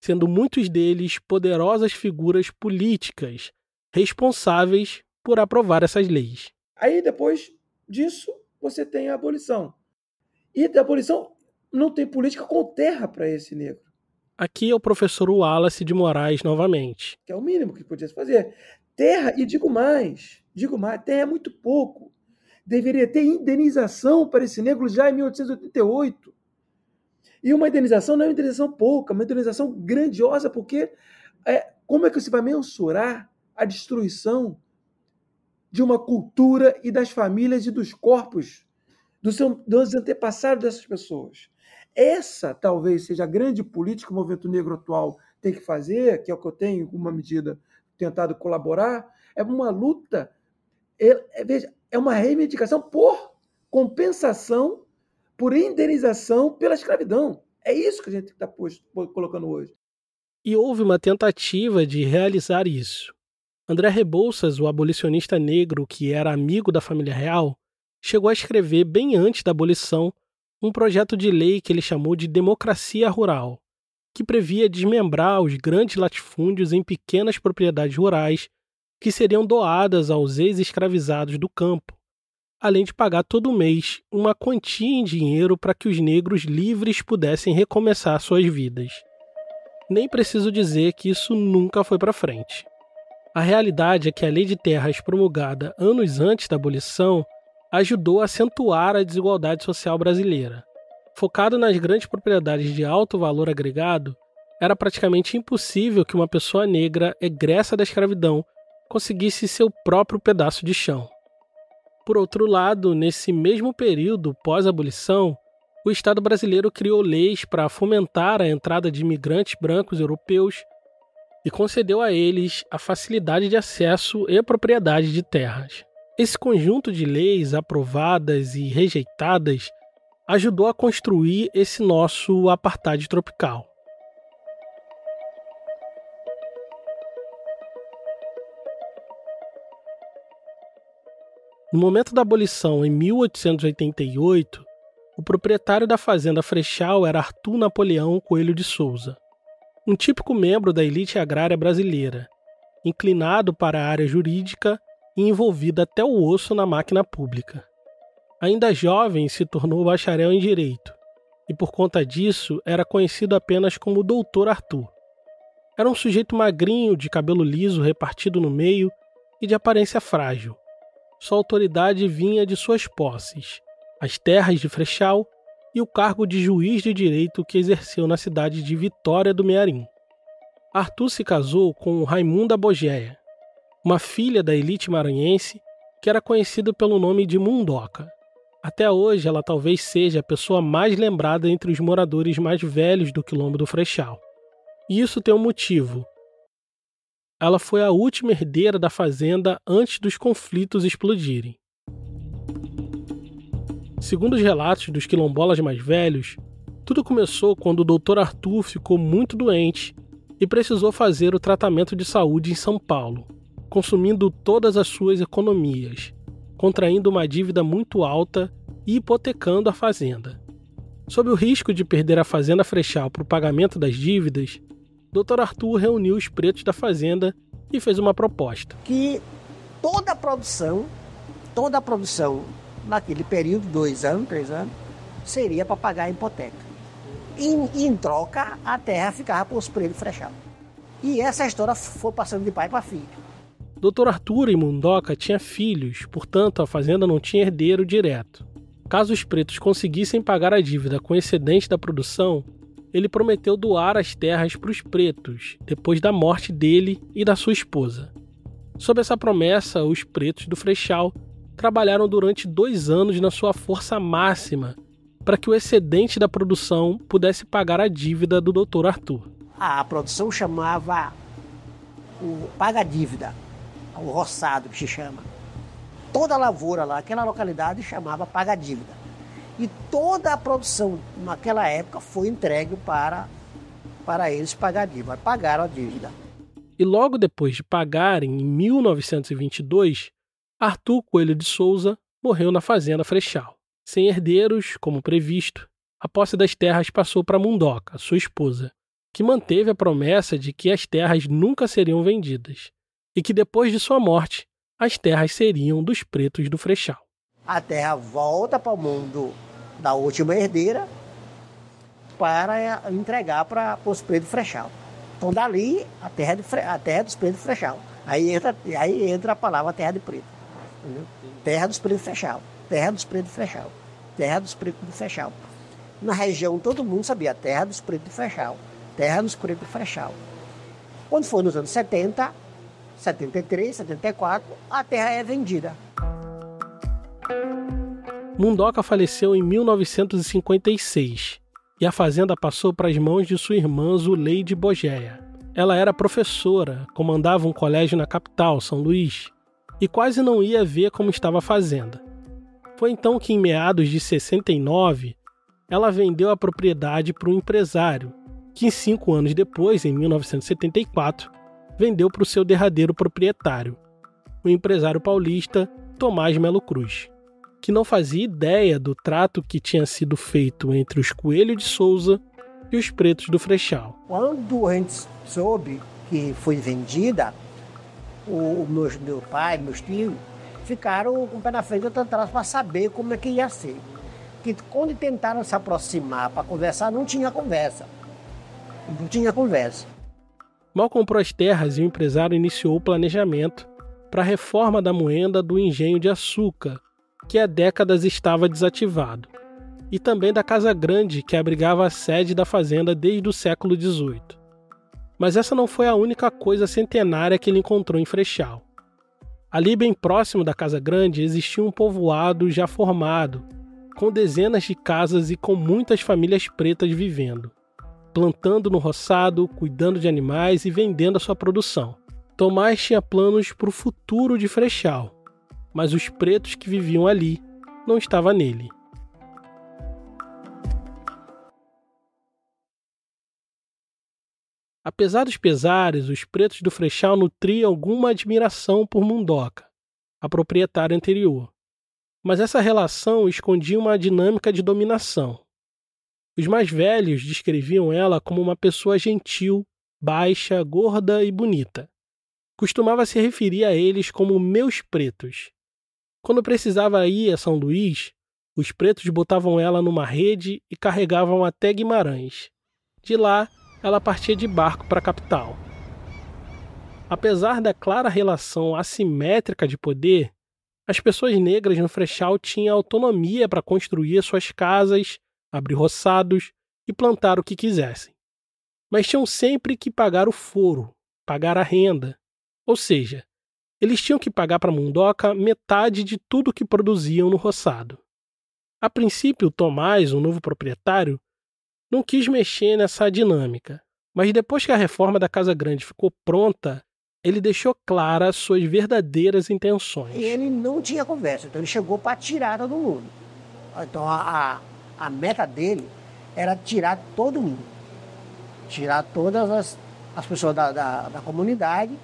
[SPEAKER 1] sendo muitos deles poderosas figuras políticas responsáveis por aprovar essas leis.
[SPEAKER 5] Aí, depois disso, você tem a abolição. E da abolição não tem política com terra para esse negro.
[SPEAKER 1] Aqui é o professor Wallace de Moraes novamente.
[SPEAKER 5] Que é o mínimo que podia se fazer. Terra, e digo mais, terra é muito pouco. Deveria ter indenização para esse negro já em 1888. E uma indenização não é uma indenização pouca, uma indenização grandiosa, porque como é que você vai mensurar a destruição de uma cultura e das famílias e dos corpos dos antepassados dessas pessoas? Essa talvez seja a grande política que o movimento negro atual tem que fazer, que é o que eu tenho, em alguma medida, tentado colaborar. É uma luta, é uma reivindicação por compensação, por indenização pela escravidão. É isso que a gente está colocando hoje.
[SPEAKER 1] E houve uma tentativa de realizar isso. André Rebouças, o abolicionista negro que era amigo da família real, chegou a escrever, bem antes da abolição, um projeto de lei que ele chamou de Democracia Rural, que previa desmembrar os grandes latifúndios em pequenas propriedades rurais que seriam doadas aos ex-escravizados do campo, além de pagar todo mês uma quantia em dinheiro para que os negros livres pudessem recomeçar suas vidas. Nem preciso dizer que isso nunca foi para frente. A realidade é que a Lei de Terras promulgada anos antes da abolição ajudou a acentuar a desigualdade social brasileira. Focado nas grandes propriedades de alto valor agregado, era praticamente impossível que uma pessoa negra, egressa da escravidão, conseguisse seu próprio pedaço de chão. Por outro lado, nesse mesmo período pós-abolição, o Estado brasileiro criou leis para fomentar a entrada de imigrantes brancos europeus e concedeu a eles a facilidade de acesso e propriedade de terras. Esse conjunto de leis aprovadas e rejeitadas ajudou a construir esse nosso apartheid tropical. No momento da abolição, em 1888, o proprietário da fazenda Frechal era Arthur Napoleão Coelho de Souza, um típico membro da elite agrária brasileira, inclinado para a área jurídica e envolvido até o osso na máquina pública. Ainda jovem, se tornou bacharel em Direito, e por conta disso era conhecido apenas como Doutor Arthur. Era um sujeito magrinho, de cabelo liso repartido no meio e de aparência frágil. Sua autoridade vinha de suas posses, as terras de Frechal e o cargo de juiz de direito que exerceu na cidade de Vitória do Mearim. Arthur se casou com Raimunda Bogeia, uma filha da elite maranhense que era conhecida pelo nome de Mundoca. Até hoje, ela talvez seja a pessoa mais lembrada entre os moradores mais velhos do Quilombo do Frechal. E isso tem um motivo. Ela foi a última herdeira da fazenda antes dos conflitos explodirem. Segundo os relatos dos quilombolas mais velhos, tudo começou quando o Dr. Arthur ficou muito doente e precisou fazer o tratamento de saúde em São Paulo, consumindo todas as suas economias, contraindo uma dívida muito alta e hipotecando a fazenda. Sob o risco de perder a fazenda Frechal para o pagamento das dívidas, Dr. Arthur reuniu os pretos da fazenda e fez uma proposta.
[SPEAKER 4] Que toda a produção naquele período, 2 anos, 3 anos, seria para pagar a hipoteca. E em troca, a terra ficava para os pretos Frechal. E essa história foi passando de pai para filho.
[SPEAKER 1] Dr. Arthur e Mundoca tinha filhos, portanto a fazenda não tinha herdeiro direto. Caso os pretos conseguissem pagar a dívida com excedente da produção, ele prometeu doar as terras para os pretos, depois da morte dele e da sua esposa. Sob essa promessa, os pretos do Frechal trabalharam durante 2 anos na sua força máxima para que o excedente da produção pudesse pagar a dívida do Dr. Arthur.
[SPEAKER 4] A produção chamava o paga-dívida, o roçado que se chama. Toda a lavoura lá, aquela localidade chamava paga-dívida. E toda a produção naquela época foi entregue para eles pagar a dívida. Pagaram a dívida.
[SPEAKER 1] E logo depois de pagarem, em 1922, Arthur Coelho de Souza morreu na fazenda Frechal. Sem herdeiros, como previsto, a posse das terras passou para Mundoca, sua esposa, que manteve a promessa de que as terras nunca seriam vendidas e que depois de sua morte, as terras seriam dos pretos do Frechal.
[SPEAKER 4] A terra volta para o mundo da última herdeira para entregar para os pretos Frechal. Então dali a terra dos pretos Frechal. Aí entra a palavra terra de preto. Entendeu? Terra dos pretos Frechal. Terra dos pretos Frechal. Terra dos pretos do Frechal. Na região todo mundo sabia terra dos pretos Frechal. Terra dos pretos Frechal. Quando foi nos anos 70, 73, 74, a terra é vendida.
[SPEAKER 1] Mundoca faleceu em 1956 e a fazenda passou para as mãos de sua irmã Zuleide Bogeia. Ela era professora, comandava um colégio na capital, São Luís, e quase não ia ver como estava a fazenda. Foi então que, em meados de 69, ela vendeu a propriedade para um empresário, que 5 anos depois, em 1974, vendeu para o seu derradeiro proprietário, o empresário paulista Tomás Melo Cruz, que não fazia ideia do trato que tinha sido feito entre os Coelho de Souza e os pretos do Frechal.
[SPEAKER 4] Quando a gente soube que foi vendida, meu pai, meus tios, ficaram com o pé na frente e outro atrás para saber como é que ia ser. Que quando tentaram se aproximar para conversar, não tinha conversa. Não tinha conversa.
[SPEAKER 1] Mal comprou as terras e o empresário iniciou o planejamento para a reforma da moenda do engenho de açúcar, que há décadas estava desativado, e também da Casa Grande, que abrigava a sede da fazenda desde o século XVIII. Mas essa não foi a única coisa centenária que ele encontrou em Frechal. Ali, bem próximo da Casa Grande, existia um povoado já formado, com dezenas de casas e com muitas famílias pretas vivendo, plantando no roçado, cuidando de animais e vendendo a sua produção. Tomás tinha planos para o futuro de Frechal, mas os pretos que viviam ali não estavam nele. Apesar dos pesares, os pretos do Frechal nutriam alguma admiração por Mundoca, a proprietária anterior. Mas essa relação escondia uma dinâmica de dominação. Os mais velhos descreviam ela como uma pessoa gentil, baixa, gorda e bonita. Costumava se referir a eles como meus pretos. Quando precisava ir a São Luís, os pretos botavam ela numa rede e carregavam até Guimarães. De lá, ela partia de barco para a capital. Apesar da clara relação assimétrica de poder, as pessoas negras no Frechal tinham autonomia para construir suas casas, abrir roçados e plantar o que quisessem. Mas tinham sempre que pagar o foro, pagar a renda. Ou seja, eles tinham que pagar para Mundoca metade de tudo que produziam no roçado. A princípio, Tomás, o novo proprietário, não quis mexer nessa dinâmica, mas depois que a reforma da Casa Grande ficou pronta, ele deixou claras suas verdadeiras intenções.
[SPEAKER 4] E ele não tinha conversa, então ele chegou para tirar todo mundo. Então a meta dele era tirar todo mundo, tirar todas as pessoas da comunidade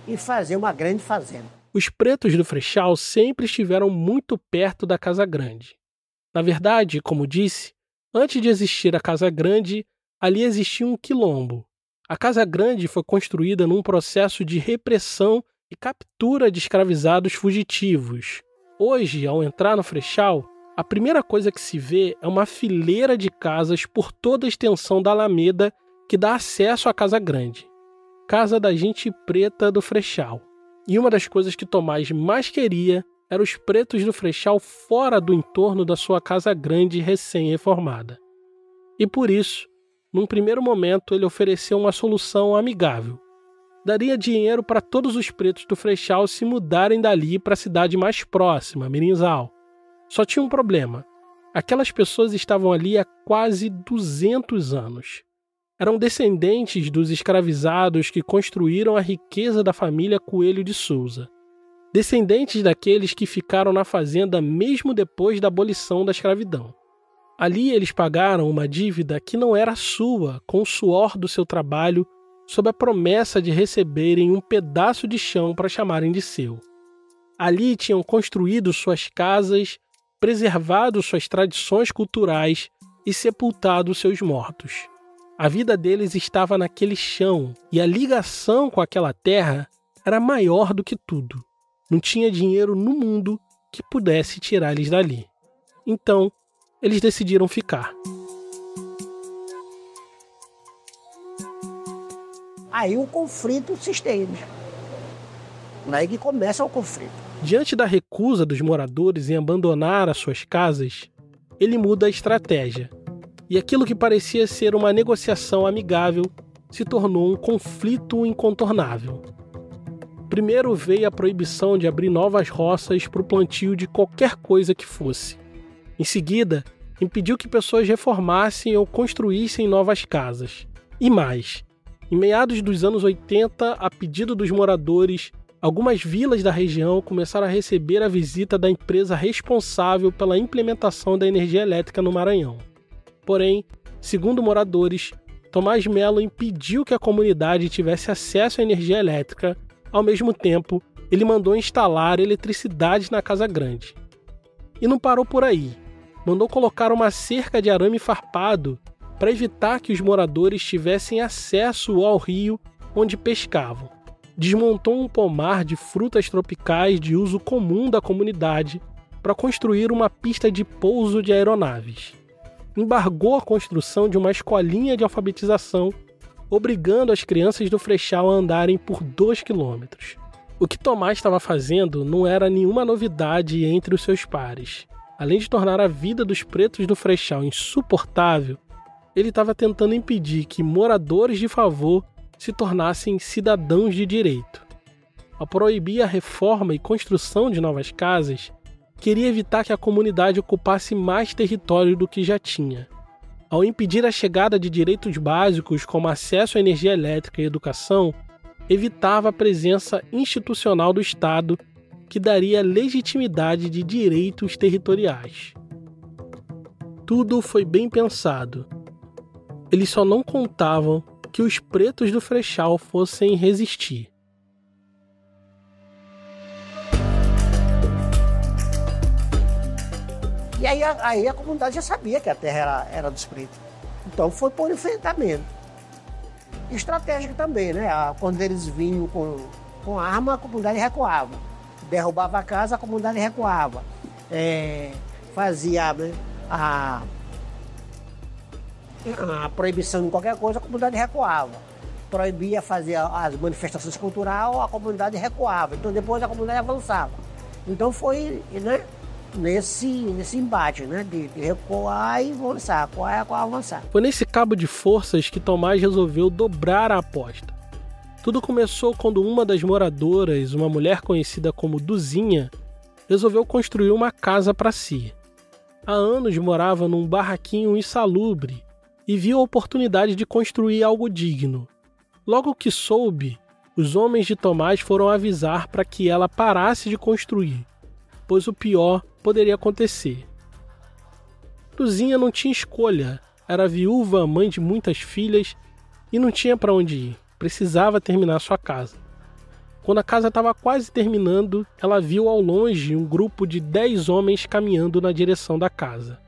[SPEAKER 4] e fazer uma grande fazenda.
[SPEAKER 1] Os pretos do Frechal sempre estiveram muito perto da Casa Grande. Na verdade, como disse, antes de existir a Casa Grande, ali existia um quilombo. A Casa Grande foi construída num processo de repressão e captura de escravizados fugitivos. Hoje, ao entrar no Frechal, a primeira coisa que se vê é uma fileira de casas por toda a extensão da Alameda que dá acesso à Casa Grande. Casa da gente preta do Frechal. E uma das coisas que Tomás mais queria era os pretos do Frechal fora do entorno da sua Casa Grande recém-reformada. E por isso, num primeiro momento, ele ofereceu uma solução amigável. Daria dinheiro para todos os pretos do Frechal se mudarem dali para a cidade mais próxima, Mirinzal. Só tinha um problema. Aquelas pessoas estavam ali há quase 200 anos. Eram descendentes dos escravizados que construíram a riqueza da família Coelho de Souza. Descendentes daqueles que ficaram na fazenda mesmo depois da abolição da escravidão. Ali eles pagaram uma dívida que não era sua, com o suor do seu trabalho, sob a promessa de receberem um pedaço de chão para chamarem de seu. Ali tinham construído suas casas, preservado suas tradições culturais e sepultado seus mortos. A vida deles estava naquele chão e a ligação com aquela terra era maior do que tudo. Não tinha dinheiro no mundo que pudesse tirar eles dali. Então, eles decidiram ficar.
[SPEAKER 4] Aí o conflito se estende. Aí que começa o conflito.
[SPEAKER 1] Diante da recusa dos moradores em abandonar as suas casas, ele muda a estratégia. E aquilo que parecia ser uma negociação amigável se tornou um conflito incontornável. Primeiro veio a proibição de abrir novas roças para o plantio de qualquer coisa que fosse. Em seguida, impediu que pessoas reformassem ou construíssem novas casas. E mais, em meados dos anos 80, a pedido dos moradores, algumas vilas da região começaram a receber a visita da empresa responsável pela implementação da energia elétrica no Maranhão. Porém, segundo moradores, Tomás Melo impediu que a comunidade tivesse acesso à energia elétrica. Ao mesmo tempo, ele mandou instalar eletricidade na Casa Grande. E não parou por aí. Mandou colocar uma cerca de arame farpado para evitar que os moradores tivessem acesso ao rio onde pescavam. Desmontou um pomar de frutas tropicais de uso comum da comunidade para construir uma pista de pouso de aeronaves. Embargou a construção de uma escolinha de alfabetização obrigando as crianças do Frechal a andarem por 2 quilômetros. O que Tomás estava fazendo não era nenhuma novidade entre os seus pares. Além de tornar a vida dos pretos do Frechal insuportável, ele estava tentando impedir que moradores de favor se tornassem cidadãos de direito. Ao proibir a reforma e construção de novas casas, queria evitar que a comunidade ocupasse mais território do que já tinha. Ao impedir a chegada de direitos básicos como acesso à energia elétrica e educação, evitava a presença institucional do Estado, que daria legitimidade de direitos territoriais. Tudo foi bem pensado. Eles só não contavam que os pretos do Frechal fossem resistir.
[SPEAKER 4] E aí a comunidade já sabia que a terra era dos pretos. Então foi por enfrentamento. Estratégico também, né? Quando eles vinham com arma, a comunidade recuava. Derrubava a casa, a comunidade recuava. Fazia, né, a proibição de qualquer coisa, a comunidade recuava. Proibia fazer as manifestações culturais, a comunidade recuava. Então depois a comunidade avançava. Então foi, né, nesse embate, né, de recuar e avançar, recuar e avançar.
[SPEAKER 1] Foi nesse cabo de forças que Tomás resolveu dobrar a aposta. Tudo começou quando uma das moradoras, uma mulher conhecida como Duzinha, resolveu construir uma casa para si. Há anos morava num barraquinho insalubre e viu a oportunidade de construir algo digno. Logo que soube, os homens de Tomás foram avisar para que ela parasse de construir, pois o pior poderia acontecer. Duzinha não tinha escolha, era viúva, mãe de muitas filhas e não tinha para onde ir, precisava terminar sua casa. Quando a casa estava quase terminando, ela viu ao longe um grupo de 10 homens caminhando na direção da casa.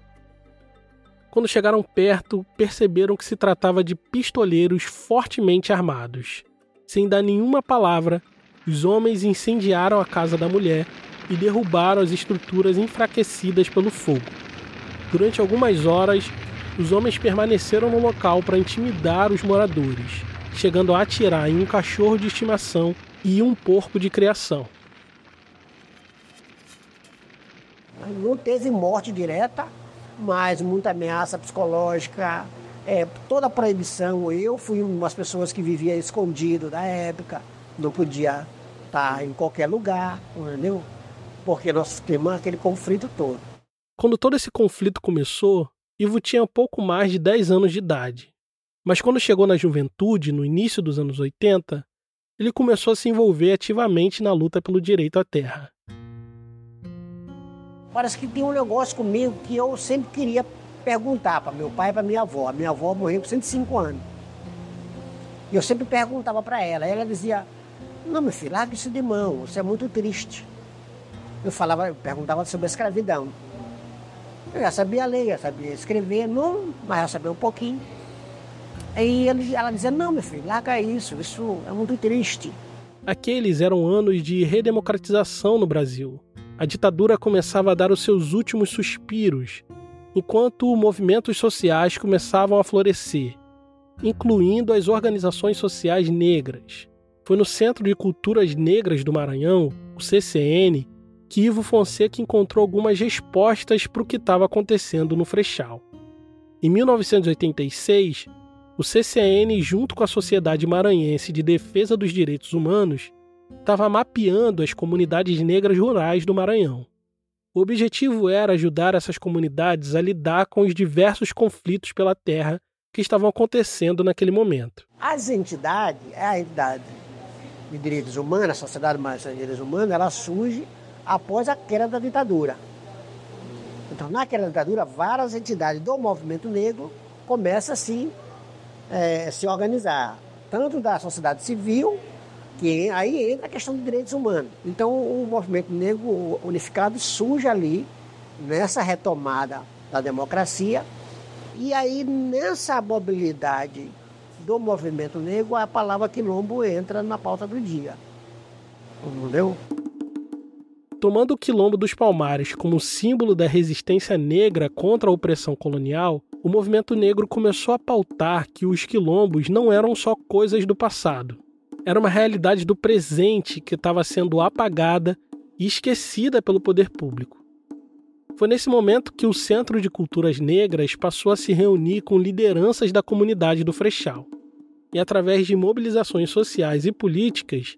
[SPEAKER 1] Quando chegaram perto, perceberam que se tratava de pistoleiros fortemente armados. Sem dar nenhuma palavra, os homens incendiaram a casa da mulher e derrubaram as estruturas enfraquecidas pelo fogo. Durante algumas horas, os homens permaneceram no local para intimidar os moradores, chegando a atirar em um cachorro de estimação e um porco de criação.
[SPEAKER 4] Não teve morte direta, mas muita ameaça psicológica, toda a proibição. Eu fui uma das pessoas que vivia escondido na época, não podia estar em qualquer lugar, entendeu? Porque nós temos aquele conflito todo.
[SPEAKER 1] Quando todo esse conflito começou, Ivo tinha pouco mais de 10 anos de idade. Mas quando chegou na juventude, no início dos anos 80, ele começou a se envolver ativamente na luta pelo direito à terra.
[SPEAKER 4] Parece que tem um negócio comigo que eu sempre queria perguntar para meu pai e para minha avó. A minha avó morreu com 105 anos. E eu sempre perguntava para ela. Ela dizia, não, meu filho, larga isso de mão, isso é muito triste. Eu perguntava sobre a escravidão. Eu já sabia ler, já sabia escrever, não, mas já sabia um pouquinho. Aí ela dizia, não, meu filho, larga isso é muito triste.
[SPEAKER 1] Aqueles eram anos de redemocratização no Brasil. A ditadura começava a dar os seus últimos suspiros, enquanto movimentos sociais começavam a florescer, incluindo as organizações sociais negras. Foi no Centro de Culturas Negras do Maranhão, o CCN, que Ivo Fonseca encontrou algumas respostas para o que estava acontecendo no Frechal. Em 1986, o CCN, junto com a Sociedade Maranhense de Defesa dos Direitos Humanos, estava mapeando as comunidades negras rurais do Maranhão. O objetivo era ajudar essas comunidades a lidar com os diversos conflitos pela terra que estavam acontecendo naquele momento.
[SPEAKER 4] As entidades, a entidade de direitos humanos, a Sociedade Maranhense de Direitos Humanos, ela surge após a queda da ditadura. Então, na queda da ditadura, várias entidades do movimento negro começam assim a se organizar, tanto da sociedade civil, que aí entra a questão de direitos humanos. Então, o movimento negro unificado surge ali, nessa retomada da democracia, e aí nessa mobilidade do movimento negro, a palavra quilombo entra na pauta do dia. Entendeu?
[SPEAKER 1] Tomando o Quilombo dos Palmares como símbolo da resistência negra contra a opressão colonial, o movimento negro começou a pautar que os quilombos não eram só coisas do passado. Era uma realidade do presente que estava sendo apagada e esquecida pelo poder público. Foi nesse momento que o Centro de Culturas Negras passou a se reunir com lideranças da comunidade do Frechal. E através de mobilizações sociais e políticas,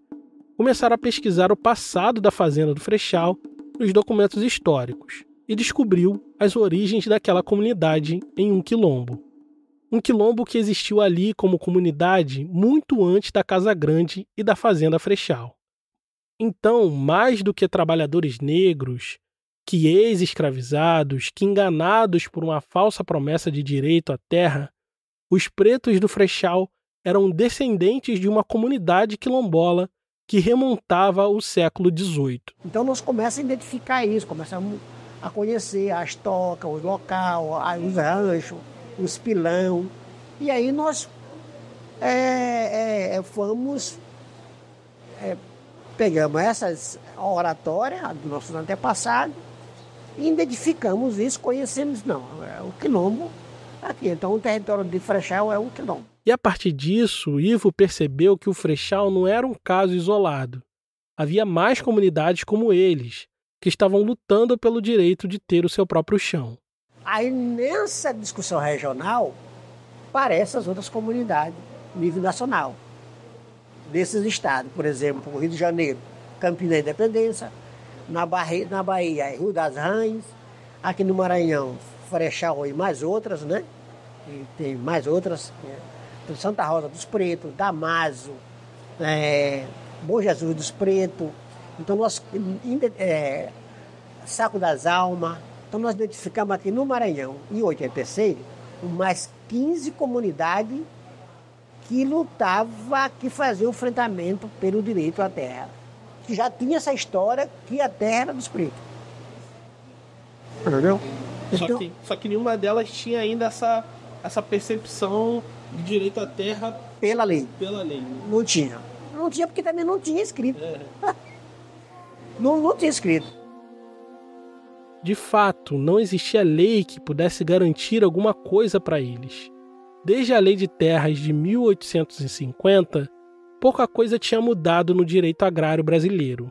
[SPEAKER 1] começaram a pesquisar o passado da fazenda do Frechal nos documentos históricos e descobriu as origens daquela comunidade em um quilombo. Um quilombo que existiu ali como comunidade muito antes da Casa Grande e da Fazenda Frechal. Então, mais do que trabalhadores negros, que ex-escravizados, que enganados por uma falsa promessa de direito à terra, os pretos do Frechal eram descendentes de uma comunidade quilombola que remontava ao século XVIII.
[SPEAKER 4] Então nós começamos a identificar isso, começamos a conhecer as tocas, os locais, os ranchos, os pilão. E aí nós pegamos essas oratórias dos nossos antepassados e identificamos isso, conhecemos, não, é o quilombo aqui. Então o território de Frechal é um quilombo.
[SPEAKER 1] E a partir disso, Ivo percebeu que o Frechal não era um caso isolado. Havia mais comunidades como eles, que estavam lutando pelo direito de ter o seu próprio chão.
[SPEAKER 4] Aí nessa discussão regional, aparecem as outras comunidades, nível nacional, desses estados. Por exemplo, o Rio de Janeiro, Campina Independência, na Bahia, Rio das Rãs, aqui no Maranhão, Frechal e mais outras, né? E tem mais outras, Santa Rosa dos Pretos, Damaso, Bom Jesus dos Pretos, então nós, Saco das Almas, então nós identificamos aqui no Maranhão, em 86, mais 15 comunidades que lutavam, que faziam enfrentamento pelo direito à terra. Que já tinha essa história que a terra era dos pretos. Entendeu? Então,
[SPEAKER 3] Só que nenhuma delas tinha ainda essa percepção de direito à terra
[SPEAKER 4] pela lei.
[SPEAKER 3] Né?
[SPEAKER 4] Não tinha. Não tinha porque também não tinha escrito. Não tinha escrito.
[SPEAKER 1] De fato, não existia lei que pudesse garantir alguma coisa para eles. Desde a Lei de Terras de 1850, pouca coisa tinha mudado no direito agrário brasileiro.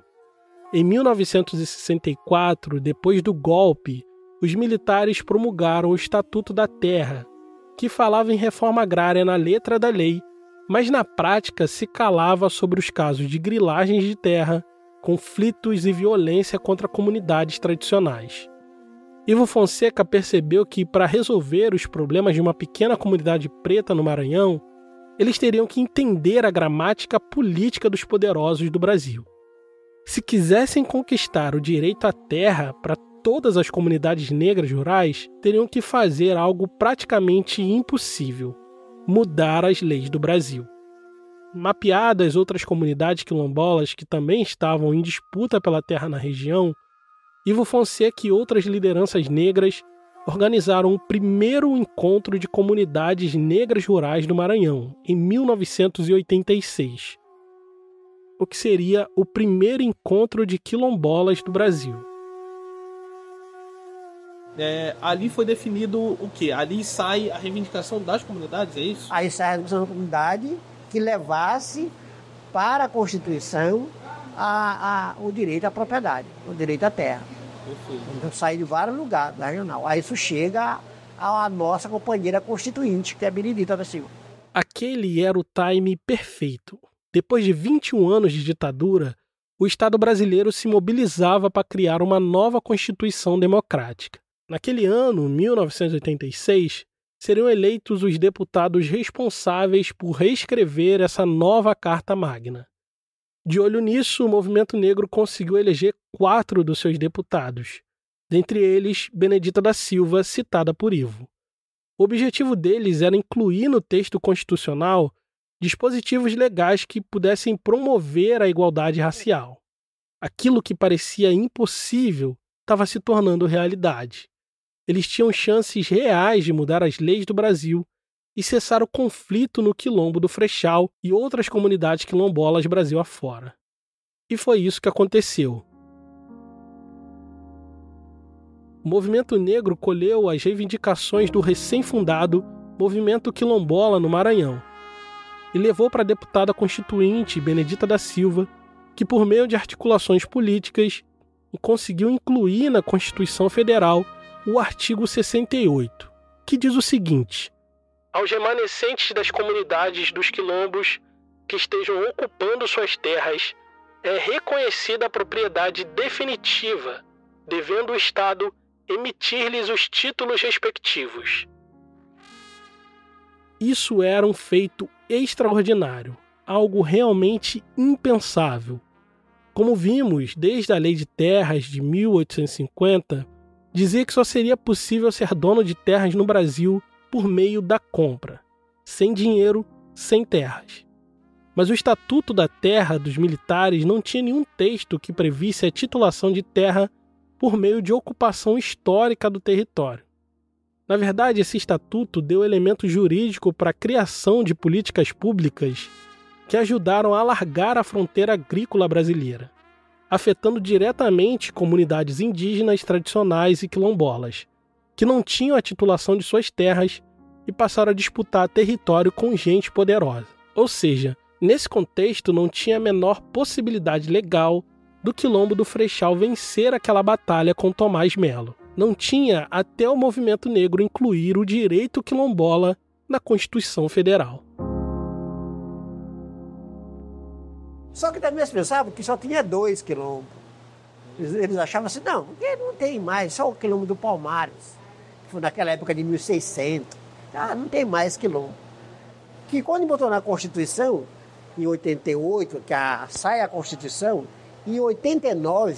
[SPEAKER 1] Em 1964, depois do golpe, os militares promulgaram o Estatuto da Terra, que falava em reforma agrária na letra da lei, mas na prática se calava sobre os casos de grilagens de terra, conflitos e violência contra comunidades tradicionais. Ivo Fonseca percebeu que, para resolver os problemas de uma pequena comunidade preta no Maranhão, eles teriam que entender a gramática política dos poderosos do Brasil. Se quisessem conquistar o direito à terra para todas as comunidades negras rurais, teriam que fazer algo praticamente impossível: mudar as leis do Brasil. Mapeadas outras comunidades quilombolas que também estavam em disputa pela terra na região, Ivo Fonseca e outras lideranças negras organizaram o primeiro encontro de comunidades negras rurais do Maranhão, em 1986. O que seria o primeiro encontro de quilombolas do Brasil.
[SPEAKER 3] Ali foi definido o quê? Ali sai a reivindicação das comunidades, é isso?
[SPEAKER 4] Aí sai a reivindicação da comunidade que levasse para a Constituição o direito à propriedade, o direito à terra.
[SPEAKER 3] Perfeito.
[SPEAKER 4] Então sai de vários lugares da regional. Aí isso chega à nossa companheira constituinte, que é Benedita da Silva.
[SPEAKER 1] Aquele era o time perfeito. Depois de 21 anos de ditadura, o Estado brasileiro se mobilizava para criar uma nova Constituição democrática. Naquele ano, 1986, seriam eleitos os deputados responsáveis por reescrever essa nova Carta Magna. De olho nisso, o movimento negro conseguiu eleger 4 dos seus deputados, dentre eles Benedita da Silva, citada por Ivo. O objetivo deles era incluir no texto constitucional dispositivos legais que pudessem promover a igualdade racial. Aquilo que parecia impossível estava se tornando realidade. Eles tinham chances reais de mudar as leis do Brasil e cessar o conflito no quilombo do Frechal e outras comunidades quilombolas Brasil afora. E foi isso que aconteceu. o movimento negro colheu as reivindicações do recém-fundado Movimento Quilombola no Maranhão e levou para a deputada constituinte Benedita da Silva, que por meio de articulações políticas conseguiu incluir na Constituição Federal o artigo 68, que diz o seguinte: aos remanescentes das comunidades dos quilombos que estejam ocupando suas terras é reconhecida a propriedade definitiva, devendo o Estado emitir-lhes os títulos respectivos. Isso era um feito extraordinário, algo realmente impensável. Como vimos, desde a Lei de Terras de 1850, dizia que só seria possível ser dono de terras no Brasil por meio da compra, sem dinheiro, sem terras. Mas o Estatuto da Terra dos Militares não tinha nenhum texto que previsse a titulação de terra por meio de ocupação histórica do território. Na verdade, esse estatuto deu elemento jurídico para a criação de políticas públicas que ajudaram a alargar a fronteira agrícola brasileira, afetando diretamente comunidades indígenas tradicionais e quilombolas, que não tinham a titulação de suas terras e passaram a disputar território com gente poderosa. Ou seja, nesse contexto não tinha a menor possibilidade legal do Quilombo do Freixal vencer aquela batalha com Tomás Melo. Não tinha até o movimento negro incluir o direito quilombola na Constituição Federal.
[SPEAKER 4] Só que também eles pensavam que só tinha 2 quilombos. Eles achavam assim, não tem mais, só o quilombo do Palmares, que foi naquela época de 1600. Não tem mais quilombo. Que quando botou na Constituição, em 88, que sai a Constituição, em 89,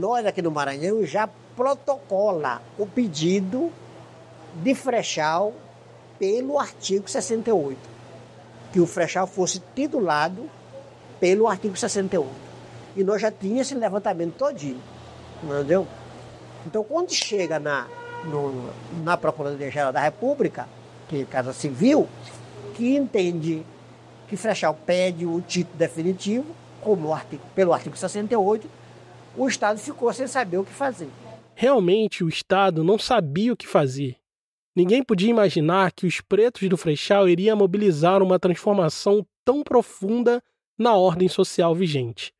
[SPEAKER 4] nós aqui no Maranhão já protocola o pedido de Freixal pelo artigo 68. Que o Freixal fosse titulado pelo artigo 68. E nós já tínhamos esse levantamento todinho, entendeu? Então, quando chega na Procuradoria-Geral da República, que é Casa Civil, que entende que Freixal pede o título definitivo, pelo artigo 68, o Estado ficou sem saber o que fazer.
[SPEAKER 1] Realmente, o Estado não sabia o que fazer. Ninguém podia imaginar que os pretos do Freixal iriam mobilizar uma transformação tão profunda na ordem social vigente.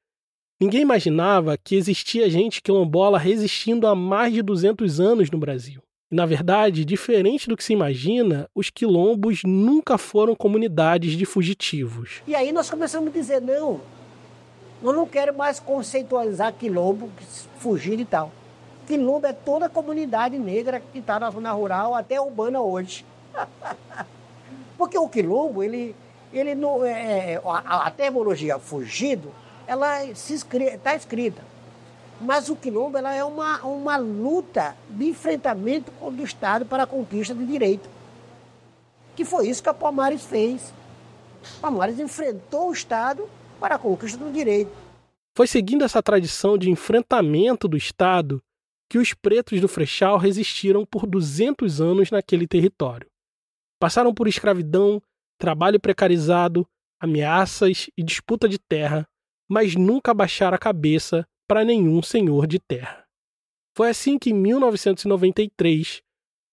[SPEAKER 1] Ninguém imaginava que existia gente quilombola resistindo há mais de 200 anos no Brasil. E, na verdade, diferente do que se imagina, os quilombos nunca foram comunidades de fugitivos.
[SPEAKER 4] E aí nós começamos a dizer, não, eu não quero mais conceitualizar quilombo, fugir e tal. Quilombo é toda a comunidade negra que está na zona rural, até urbana hoje. Porque o quilombo, ele não a terminologia fugido, ela está escrita. Mas o quilombo ela é uma luta de enfrentamento do Estado para a conquista de direito. Que foi isso que a Palmares fez. A Palmares enfrentou o Estado para a conquista do direito.
[SPEAKER 1] Foi seguindo essa tradição de enfrentamento do Estado que os pretos do Freixal resistiram por 200 anos naquele território. Passaram por escravidão, trabalho precarizado, ameaças e disputa de terra, mas nunca baixaram a cabeça para nenhum senhor de terra. Foi assim que, em 1993,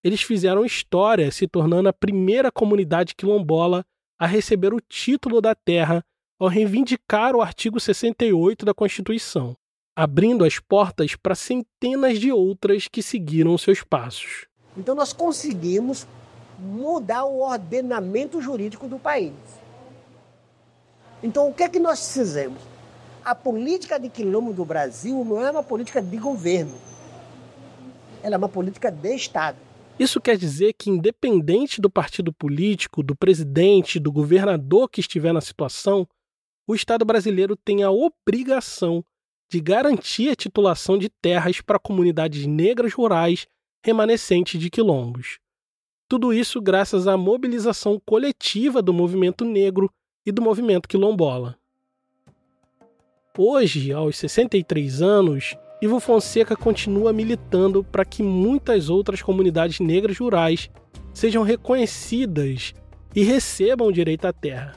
[SPEAKER 1] eles fizeram história, se tornando a primeira comunidade quilombola a receber o título da terra ao reivindicar o artigo 68 da Constituição, abrindo as portas para centenas de outras que seguiram seus passos.
[SPEAKER 4] Então nós conseguimos mudar o ordenamento jurídico do país. Então o que é que nós fizemos? A política de quilombo do Brasil não é uma política de governo. Ela é uma política de Estado.
[SPEAKER 1] Isso quer dizer que, independente do partido político, do presidente, do governador que estiver na situação, o Estado brasileiro tem a obrigação de garantir a titulação de terras para comunidades negras rurais remanescentes de quilombos. Tudo isso graças à mobilização coletiva do movimento negro e do movimento quilombola. Hoje, aos 63 anos, Ivo Fonseca continua militando para que muitas outras comunidades negras rurais sejam reconhecidas e recebam o direito à terra.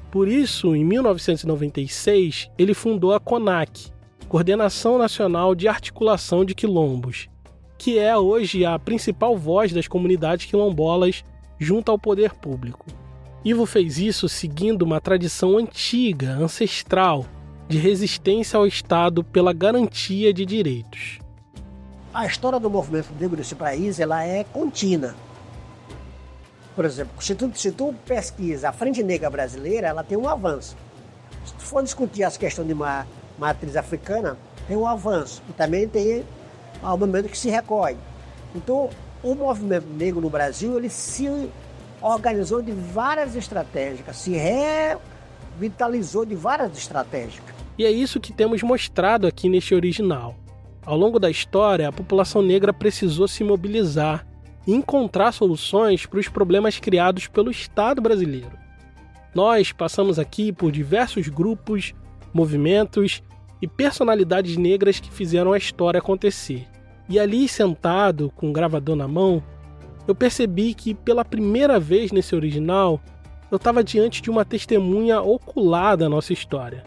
[SPEAKER 1] Por isso, em 1996, ele fundou a CONAC, Coordenação Nacional de Articulação de Quilombos, que é hoje a principal voz das comunidades quilombolas junto ao poder público. Ivo fez isso seguindo uma tradição antiga, ancestral, de resistência ao Estado pela garantia de direitos.
[SPEAKER 4] A história do movimento negro nesse país ela é contínua. Por exemplo, se tu pesquisa a Frente Negra Brasileira, ela tem um avanço. Se tu for discutir as questões de matriz africana, tem um avanço. E também tem o momento que se recolhe. Então, o movimento negro no Brasil, ele se organizou de várias estratégias, se revitalizou de várias estratégias.
[SPEAKER 1] E é isso que temos mostrado aqui neste original. Ao longo da história, a população negra precisou se mobilizar e encontrar soluções para os problemas criados pelo Estado brasileiro. Nós passamos aqui por diversos grupos, movimentos e personalidades negras que fizeram a história acontecer. E ali, sentado, com um gravador na mão, eu percebi que, pela primeira vez nesse original, eu estava diante de uma testemunha ocular da nossa história.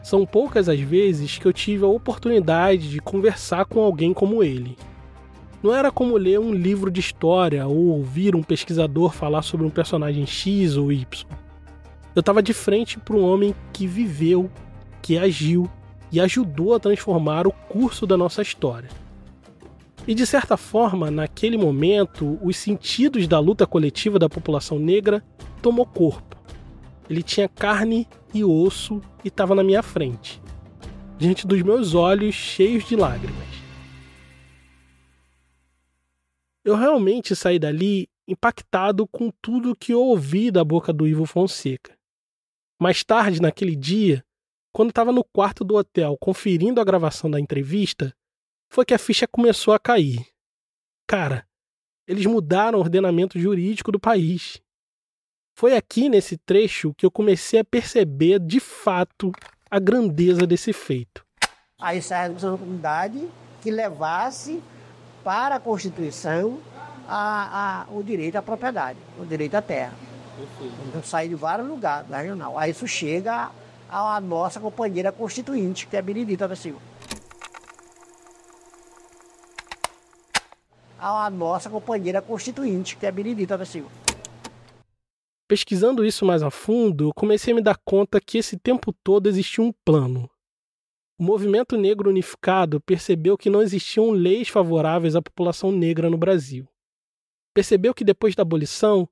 [SPEAKER 1] São poucas as vezes que eu tive a oportunidade de conversar com alguém como ele. Não era como ler um livro de história ou ouvir um pesquisador falar sobre um personagem X ou Y. Eu estava de frente para um homem que viveu, que agiu e ajudou a transformar o curso da nossa história. E de certa forma, naquele momento, os sentidos da luta coletiva da população negra tomou corpo. Ele tinha carne e osso e estava na minha frente, diante dos meus olhos cheios de lágrimas. Eu realmente saí dali impactado com tudo que eu ouvi da boca do Ivo Fonseca. Mais tarde, naquele dia, quando estava no quarto do hotel conferindo a gravação da entrevista, foi que a ficha começou a cair. Cara, eles mudaram o ordenamento jurídico do país. Foi aqui nesse trecho que eu comecei a perceber de fato a grandeza desse feito.
[SPEAKER 4] Aí sai a responsabilidade que levasse para a Constituição o direito à propriedade, o direito à terra. Então sai de vários lugares da regional. Aí isso chega à nossa companheira constituinte, que é Benedita da Silva. A nossa companheira constituinte, que é Benedita da Silva.
[SPEAKER 1] Pesquisando isso mais a fundo, eu comecei a me dar conta que esse tempo todo existia um plano. O movimento negro unificado percebeu que não existiam leis favoráveis à população negra no Brasil. Percebeu que depois da abolição,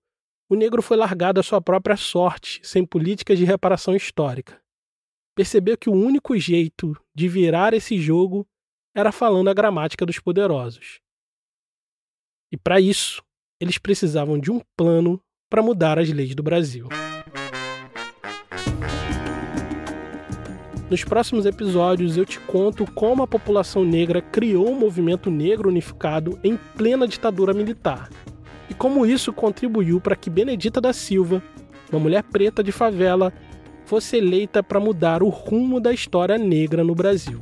[SPEAKER 1] o negro foi largado à sua própria sorte, sem políticas de reparação histórica. Percebeu que o único jeito de virar esse jogo era falando a gramática dos poderosos. E para isso, eles precisavam de um plano para mudar as leis do Brasil. Nos próximos episódios eu te conto como a população negra criou o movimento negro unificado em plena ditadura militar e como isso contribuiu para que Benedita da Silva, uma mulher preta de favela, fosse eleita para mudar o rumo da história negra no Brasil.